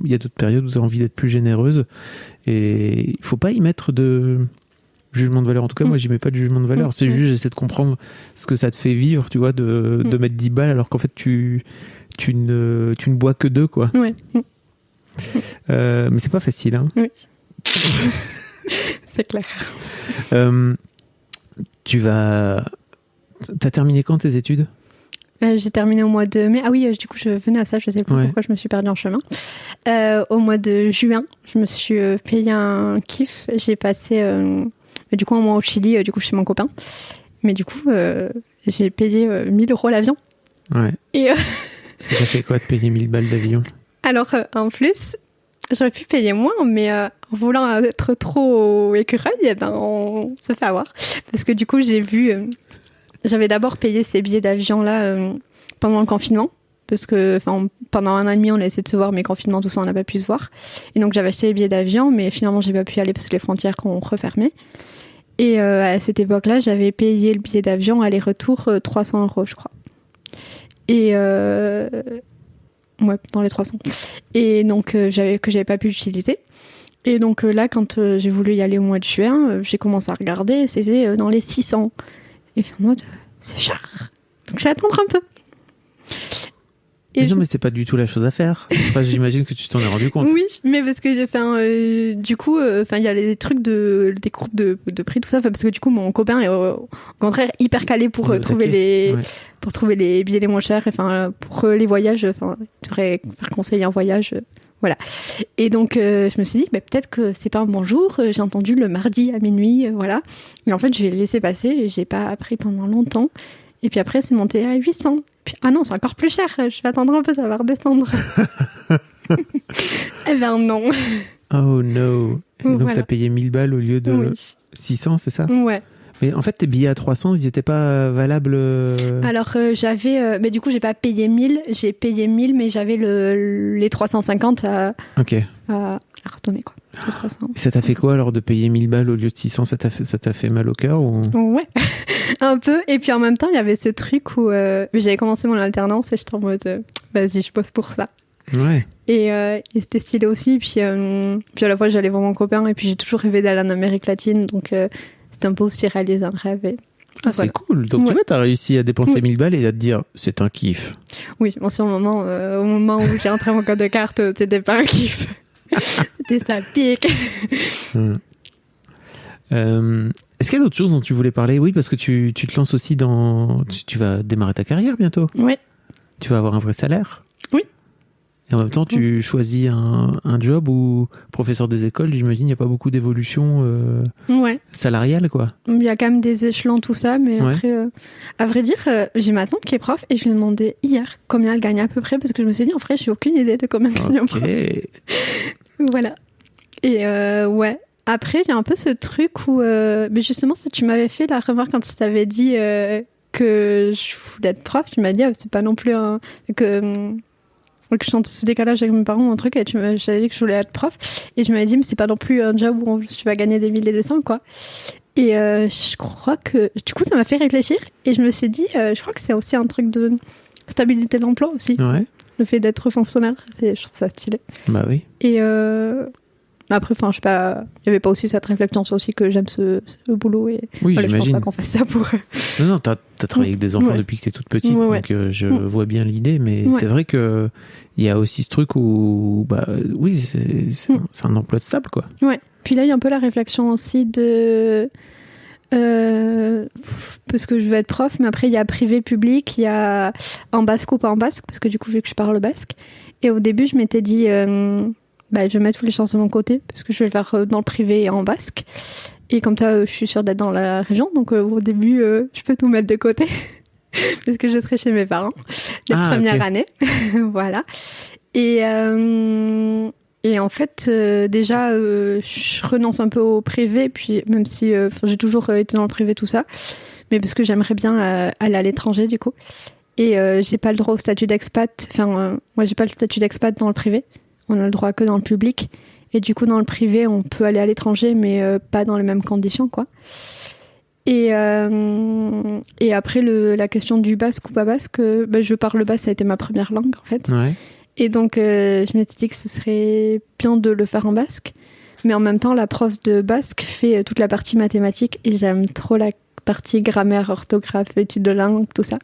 y a d'autres périodes où tu as envie d'être plus généreuse. Et il faut pas y mettre de jugement de valeur. En tout cas, moi, j'y mets pas de jugement de valeur. C'est juste, j'essaie de comprendre ce que ça te fait vivre, tu vois, de mettre 10 balles alors qu'en fait, tu ne bois que 2, quoi. Ouais. Mais c'est pas facile, hein. Oui. C'est clair. T'as terminé quand tes études? J'ai terminé au mois de mai. Ah oui, du coup, je venais à ça, je sais plus pourquoi je me suis perdue en chemin. Au mois de juin, je me suis payé un kiff. J'ai passé, du coup, un mois au Chili, du coup, chez mon copain. Mais du coup, j'ai payé 1 000 € l'avion. Ouais. Et ça t'a fait quoi de payer 1000 balles d'avion? Alors, en plus, j'aurais pu payer moins, mais en voulant être trop écureuil, on se fait avoir. Parce que du coup, j'ai vu... j'avais d'abord payé ces billets d'avion-là pendant le confinement. Parce que pendant 1 an et demi, on a essayé de se voir, mais confinement, tout ça, on n'a pas pu se voir. Et donc, j'avais acheté les billets d'avion, mais finalement, j'ai pas pu y aller parce que les frontières ont refermé. Et à cette époque-là, j'avais payé le billet d'avion aller-retour 300 €, je crois. Et... ouais, dans les 300. Et donc, que j'avais pas pu l'utiliser. Et donc là, quand j'ai voulu y aller au mois de juin, j'ai commencé à regarder, c'était dans les 600. Et en mode, c'est cher. Donc je vais attendre un peu. Mais non, mais c'est pas du tout la chose à faire. Enfin, j'imagine que tu t'en es rendu compte. Oui, mais parce que du coup, il y a des trucs des groupes de prix, tout ça. Parce que du coup, mon copain est au contraire hyper calé pour trouver les billets les moins chers. Pour les voyages, il devrait faire conseiller un voyage. Voilà. Et donc, je me suis dit, peut-être que c'est pas un bon jour. J'ai entendu le mardi à minuit, voilà. Et en fait, je l'ai laissé passer et j'ai pas pris pendant longtemps. Et puis après, c'est monté à 800. Puis, ah non, c'est encore plus cher. Je vais attendre un peu, ça va redescendre. Eh ben non. Oh no. Et donc, voilà. t'as payé 1000 balles au lieu de 600, c'est ça? Ouais. Mais en fait, tes billets à 300, ils étaient pas valables. Alors, j'avais... mais du coup, j'ai pas payé 1000. J'ai payé 1000, mais j'avais les 350 à redonner, quoi. Et ça t'a fait quoi, alors, de payer 1000 balles au lieu de 600? Ça t'a fait mal au cœur ou... Ouais, un peu. Et puis, en même temps, il y avait ce truc où j'avais commencé mon alternance et j'étais en mode, vas-y, je bosse pour ça. Ouais. Et c'était stylé aussi. Puis à la fois, j'allais voir mon copain. Et puis, j'ai toujours rêvé d'aller en Amérique latine. Donc... c'était un peu aussi réaliser un rêve. Ah, c'est cool. Donc, tu vois, t'as réussi à dépenser 1000 balles et à te dire, c'est un kiff. Oui, bon, sur au moment où j'ai rentré mon code de carte, c'était pas un kiff. C'était ça, pique. Est-ce qu'il y a d'autres choses dont tu voulais parler? Oui, parce que tu te lances aussi tu vas démarrer ta carrière bientôt. Oui. Tu vas avoir un vrai salaire. Oui. Et en même temps, tu choisis un job où, professeur des écoles, j'imagine, il n'y a pas beaucoup d'évolution salariale, quoi. Il y a quand même des échelons, tout ça, mais après, à vrai dire, j'ai ma tante qui est prof et je lui ai demandé hier combien elle gagnait à peu près, parce que je me suis dit, en vrai, j'ai aucune idée de combien elle gagne en prof. Voilà. Et ouais. Après, j'ai un peu ce truc où, mais justement, si tu m'avais fait la remarque quand tu t'avais dit que je voulais être prof, tu m'as dit, c'est pas non plus que je sentais ce décalage avec mes parents, un truc, et j'avais dit que je voulais être prof, et je m'avais dit, mais c'est pas non plus un job où tu vas gagner des milliers et des cents, quoi. Et je crois que, du coup, ça m'a fait réfléchir, et je me suis dit, je crois que c'est aussi un truc de stabilité de l'emploi aussi. Ouais. Le fait d'être fonctionnaire, je trouve ça stylé. Bah oui. Et après, je sais pas, il y avait pas aussi cette réflexion sur aussi que j'aime ce boulot, et oui, je pense pas qu'on fasse ça pour... Non, t'as travaillé avec des enfants depuis que t'es toute petite, donc je vois bien l'idée, mais c'est vrai que il y a aussi ce truc où, oui, c'est un emploi stable, quoi. Ouais. Puis là, il y a un peu la réflexion aussi de... parce que je veux être prof, mais après, il y a privé, public, il y a en basque ou pas en basque, parce que du coup, vu que je parle basque, et au début, je m'étais dit... je vais mettre toutes les chances de mon côté parce que je vais le faire dans le privé et en basque. Et comme ça, je suis sûre d'être dans la région. Donc, au début, je peux tout mettre de côté parce que je serai chez mes parents la première année. Voilà. Et Et en fait, déjà, je renonce un peu au privé, puis même si j'ai toujours été dans le privé, tout ça, mais parce que j'aimerais bien aller à l'étranger, du coup. Et j'ai pas le droit au statut d'expat. Enfin, moi, j'ai pas le statut d'expat dans le privé. On a le droit que dans le public. Et du coup, dans le privé, on peut aller à l'étranger, mais pas dans les mêmes conditions, quoi. Et après, la question du basque ou pas basque, je parle le basque, ça a été ma première langue, en fait. Ouais. Et donc, je m'étais dit que ce serait bien de le faire en basque. Mais en même temps, la prof de basque fait toute la partie mathématique et j'aime trop la partie grammaire, orthographe, études de langue, tout ça.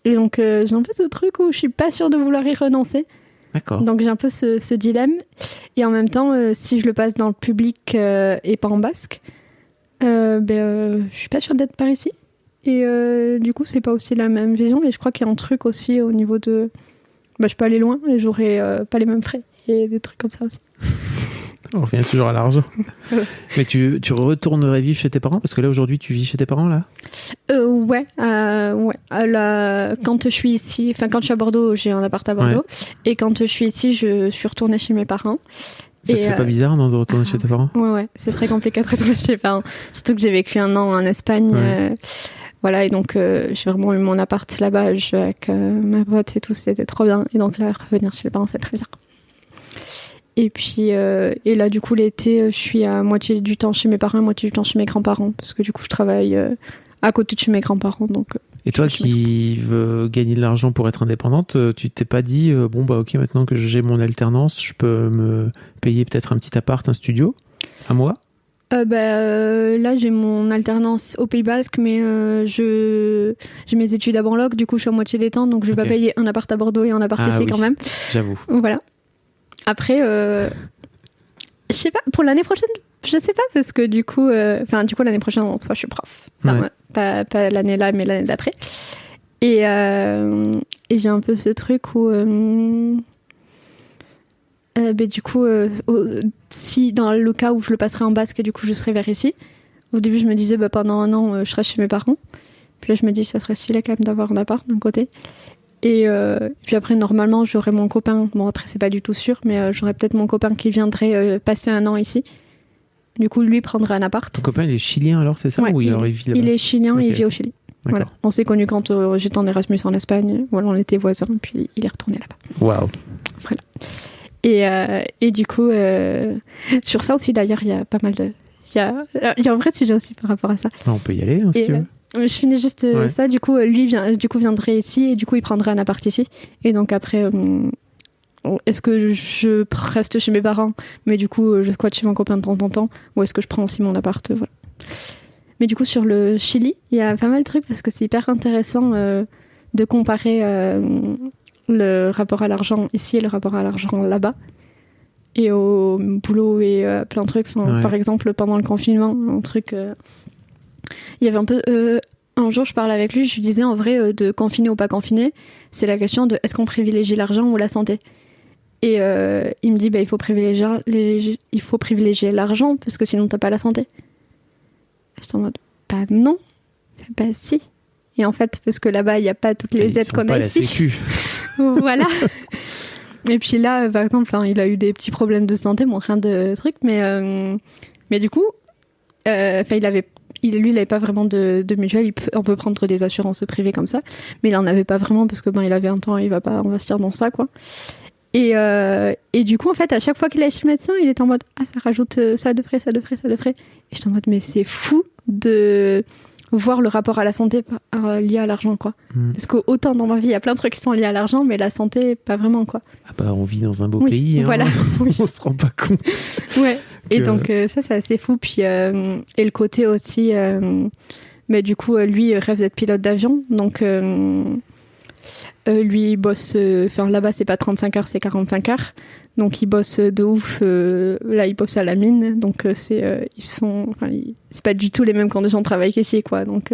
Et donc, j'ai un peu ce truc où je suis pas sûre de vouloir y renoncer. D'accord. Donc, j'ai un peu ce dilemme. Et en même temps, si je le passe dans le public et pas en basque, je suis pas sûre d'être par ici. Et du coup, c'est pas aussi la même vision. Et je crois qu'il y a un truc aussi au niveau de... je peux aller loin et j'aurai pas les mêmes frais. Et des trucs comme ça aussi. On revient toujours à l'argent. Mais tu retournerais vivre chez tes parents? Parce que là, aujourd'hui, tu vis chez tes parents, là? Ouais. Quand je suis ici, enfin, quand je suis à Bordeaux, j'ai un appart à Bordeaux. Ouais. Et quand je suis ici, je suis retournée chez mes parents. Ça te fait pas bizarre, non, de retourner chez tes parents? Ouais. C'est très compliqué de retourner chez mes parents. Surtout que j'ai vécu un an en Espagne. Ouais. Voilà, et donc j'ai vraiment eu mon appart là-bas avec ma pote et tout, c'était trop bien. Et donc là, revenir chez les parents, c'est très bizarre. Et puis, et là, du coup, l'été, je suis à moitié du temps chez mes parents, à moitié du temps chez mes grands-parents, parce que du coup, je travaille à côté de chez mes grands-parents. Donc, et toi qui veux gagner de l'argent pour être indépendante, tu t'es pas dit, ok, maintenant que j'ai mon alternance, je peux me payer peut-être un petit appart, un studio, à moi? Là, j'ai mon alternance au Pays Basque, mais j'ai mes études à Banlieue, du coup, je suis à moitié des temps, donc je vais pas payer un appart à Bordeaux et un appart ici quand même. J'avoue. Voilà. Après, je sais pas, pour l'année prochaine, je sais pas, parce que du coup, l'année prochaine, en soi, je suis prof. Enfin, pas l'année là, mais l'année d'après. Et j'ai un peu ce truc où... du coup, si dans le cas où je le passerai en basque, du coup je serai vers ici. Au début, je me disais pendant un an, je serai chez mes parents. Puis là, je me dis ça serait stylé quand même d'avoir un appart d'un côté. Et puis après, normalement, j'aurai mon copain. Bon, après, c'est pas du tout sûr, mais j'aurai peut-être mon copain qui viendrait passer un an ici. Du coup, lui prendrait un appart. Ton copain, il est chilien alors, c'est ça? Ouais, ou il vit là-bas? Il est chilien et il vit au Chili. Voilà. On s'est connus quand j'étais en Erasmus en Espagne. Voilà, on était voisins, puis il est retourné là-bas. Waouh. Voilà. Et du coup, sur ça aussi, d'ailleurs, il y a pas mal de... Il y a un vrai sujet aussi par rapport à ça. On peut y aller, hein, si tu veux. Je finis juste ça. Du coup, lui viendrait ici et du coup, il prendrait un appart ici. Et donc après, est-ce que je reste chez mes parents, mais du coup, je squatte chez mon copain de temps en temps, ou est-ce que je prends aussi mon appart, voilà. Mais du coup, sur le Chili, il y a pas mal de trucs parce que c'est hyper intéressant de comparer le rapport à l'argent ici et le rapport à l'argent là-bas. Et au boulot et plein de trucs. Par exemple, pendant le confinement, un truc... il y avait un peu... un jour, je parlais avec lui, je lui disais en vrai, de confiner ou pas confiner, c'est la question de est-ce qu'on privilégie l'argent ou la santé. Et il me dit, il faut privilégier l'argent parce que sinon, t'as pas la santé. J'étais en mode, non, si. Et en fait, parce que là-bas, il n'y a pas toutes les aides qu'on a ici. La sécu. Voilà. Et puis là, par exemple, il a eu des petits problèmes de santé, rien de truc, mais du coup, lui, il n'avait pas vraiment de mutuelle. On peut prendre des assurances privées comme ça, mais il en avait pas vraiment parce que il avait un temps, il va pas investir dans ça, quoi. Et du coup, en fait, à chaque fois qu'il allait chez le médecin, il était en mode ça rajoute ça de frais. Et j'étais en mode mais c'est fou de voir le rapport à la santé lié à l'argent, quoi. Parce qu'autant dans ma vie, il y a plein de trucs qui sont liés à l'argent, mais la santé, pas vraiment, quoi. On vit dans un beau pays, hein. Voilà. On se rend pas compte. Ouais. Et donc ça, c'est assez fou. Puis et le côté aussi, mais du coup, lui rêve d'être pilote d'avion, donc lui il bosse. Là-bas, c'est pas 35 heures, c'est 45 heures. Donc il bosse de ouf. Là, il bosse à la mine, donc c'est pas du tout les mêmes conditions de travail qu'ici, quoi. Donc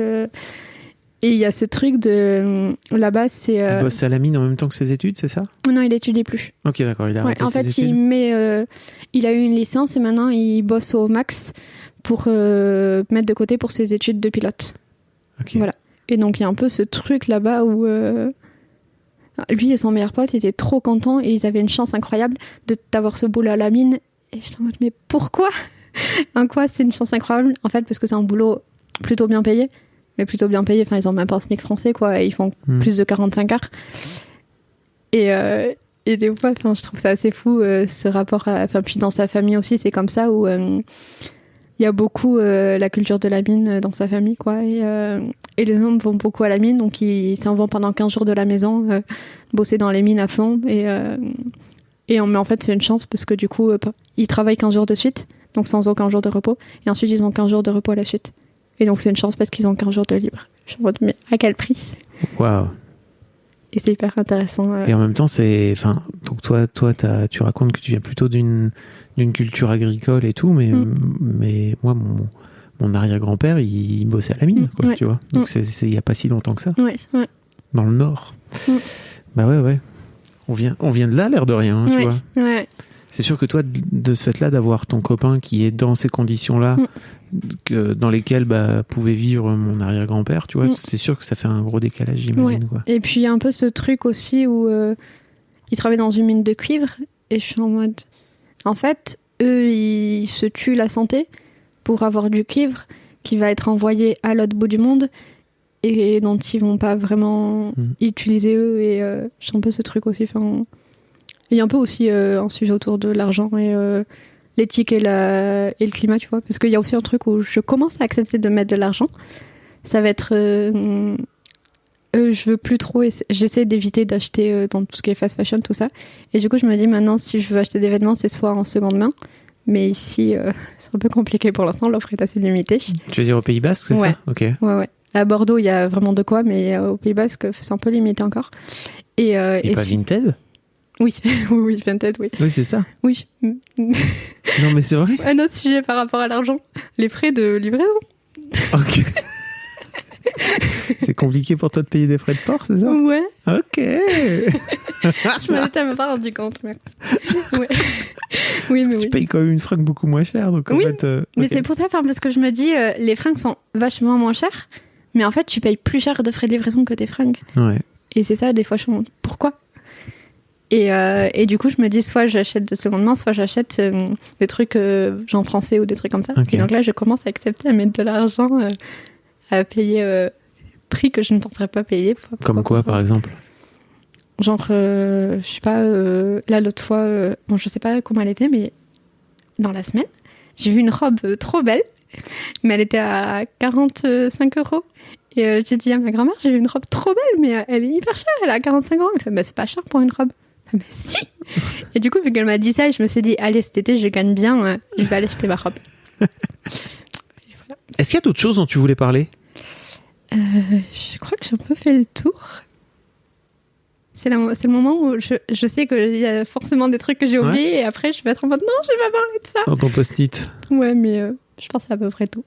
et il y a ce truc de là-bas, c'est. Il bosse à la mine en même temps que ses études, c'est ça? Non, il étudie plus. Ok, d'accord, il a arrêté ses études. Il a eu une licence et maintenant il bosse au max pour mettre de côté pour ses études de pilote. Okay. Voilà. Et donc il y a un peu ce truc là-bas où Lui et son meilleur pote étaient trop contents et ils avaient une chance incroyable d'avoir ce boulot à la mine. Et j'étais en mode, mais pourquoi? En quoi c'est une chance incroyable? En fait, parce que c'est un boulot plutôt bien payé. Mais plutôt bien payé, enfin, ils ont même pas un SMIC français, quoi. Et ils font plus de 45 heures. Et des fois, enfin, je trouve ça assez fou, ce rapport à... Enfin, puis dans sa famille aussi, c'est comme ça où il y a beaucoup la culture de la mine dans sa famille, quoi. Et les hommes vont beaucoup à la mine, donc ils s'en vont pendant 15 jours de la maison, bosser dans les mines à fond. Mais en fait, c'est une chance parce que du coup, ils travaillent 15 jours de suite, donc sans aucun jour de repos. Et ensuite, ils ont 15 jours de repos à la suite. Et donc, c'est une chance parce qu'ils ont 15 jours de libre. Je me dis, mais à quel prix? Waouh. Et c'est hyper intéressant. Et en même temps, donc toi, tu racontes que tu viens plutôt d'une culture agricole et tout, mais moi, mon arrière-grand-père, il bossait à la mine, quoi, tu vois. Donc il y a pas si longtemps que ça. Ouais. Dans le Nord. Bah ouais. On vient de là, l'air de rien, tu vois. Ouais. C'est sûr que toi, de ce fait-là, d'avoir ton copain qui est dans ces conditions-là, dans lesquelles pouvait vivre mon arrière-grand-père, tu vois, c'est sûr que ça fait un gros décalage, j'imagine. Quoi. Et puis il y a un peu ce truc aussi où ils travaillent dans une mine de cuivre et je suis en mode... En fait, eux, ils se tuent la santé pour avoir du cuivre qui va être envoyé à l'autre bout du monde et dont ils vont pas vraiment utiliser eux. Et j'ai un peu ce truc aussi. Enfin, il y a un peu aussi un sujet autour de l'argent et l'éthique et le climat, tu vois. Parce qu'il y a aussi un truc où je commence à accepter de mettre de l'argent. Ça va être... je veux plus trop... J'essaie d'éviter d'acheter dans tout ce qui est fast fashion, tout ça. Et du coup, je me dis maintenant, si je veux acheter des vêtements, c'est soit en seconde main. Mais ici, c'est un peu compliqué pour l'instant. L'offre est assez limitée. Tu veux dire au Pays Basque, c'est ça? Ok. Ouais. À Bordeaux, il y a vraiment de quoi, mais au Pays Basque, c'est un peu limité encore. Et pas Vinted? Oui, Vinted, oui. Oui, c'est ça. Oui. Non, mais c'est vrai. Un autre sujet par rapport à l'argent, les frais de livraison. Ok. C'est compliqué pour toi de payer des frais de port, c'est ça? Ouais. Ok. Je m'en étais même pas rendu compte. Mais... Ouais. Oui, mais tu payes quand même une fringue beaucoup moins chère, donc en fait. Mais c'est pour ça, parce que je me dis, les fringues sont vachement moins chères, mais en fait, tu payes plus cher de frais de livraison que tes fringues. Ouais. Et c'est ça, des fois, je me dis, pourquoi? Et du coup, je me dis, soit j'achète de seconde main, soit j'achète des trucs genre français ou des trucs comme ça. Okay. Et donc là, je commence à accepter à mettre de l'argent, à payer prix que je ne penserais pas payer. Comme quoi, par exemple? Genre, je sais pas, là, l'autre fois, bon, je sais pas comment elle était, mais dans la semaine, j'ai vu une robe trop belle, mais elle était à 45 €. Et j'ai dit à ma grand-mère, j'ai vu une robe trop belle, mais elle est hyper chère, elle est à 45 €. Elle fait, c'est pas cher pour une robe. Mais si. Et du coup, vu qu'elle m'a dit ça, je me suis dit, allez, cet été, je gagne bien, je vais aller acheter ma robe. Voilà. Est-ce qu'il y a d'autres choses dont tu voulais parler? Je crois que j'ai un peu fait le tour. C'est le moment où je sais qu'il y a forcément des trucs que j'ai oubliés et après, je vais être en mode, non, je vais pas parler de ça. Dans ton post-it. Ouais, mais je pense que c'est à peu près tout.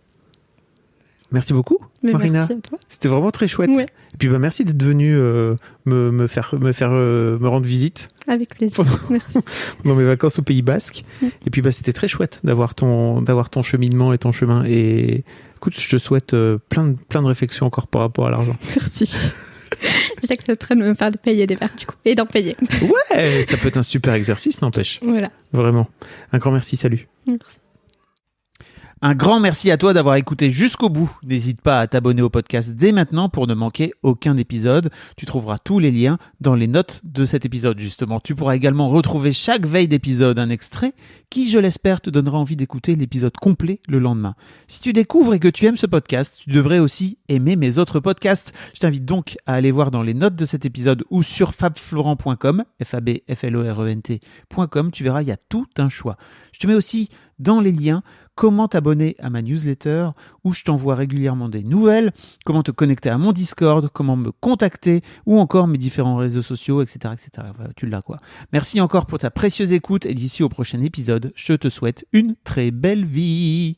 Merci beaucoup, Marina. Merci à toi. C'était vraiment très chouette. Ouais. Et puis merci d'être venue me rendre visite. Avec plaisir. Merci. Dans mes vacances au Pays Basque. Et puis c'était très chouette d'avoir ton cheminement et ton chemin. Et écoute, je te souhaite plein de réflexions encore par rapport à l'argent. Merci. Je sais que c'est en train de me faire de payer des verres du coup et d'en payer. Ouais, ça peut être un super exercice, n'empêche. Voilà. Vraiment. Un grand merci, salut. Merci. Un grand merci à toi d'avoir écouté jusqu'au bout. N'hésite pas à t'abonner au podcast dès maintenant pour ne manquer aucun épisode. Tu trouveras tous les liens dans les notes de cet épisode justement. Tu pourras également retrouver chaque veille d'épisode un extrait qui, je l'espère, te donnera envie d'écouter l'épisode complet le lendemain. Si tu découvres et que tu aimes ce podcast, tu devrais aussi aimer mes autres podcasts. Je t'invite donc à aller voir dans les notes de cet épisode ou sur fabflorent.com, fabflorent.com. Tu verras, il y a tout un choix. Je te mets aussi dans les liens comment t'abonner à ma newsletter où je t'envoie régulièrement des nouvelles, comment te connecter à mon Discord, comment me contacter ou encore mes différents réseaux sociaux, etc. Tu l'as quoi. Merci encore pour ta précieuse écoute et d'ici au prochain épisode, je te souhaite une très belle vie.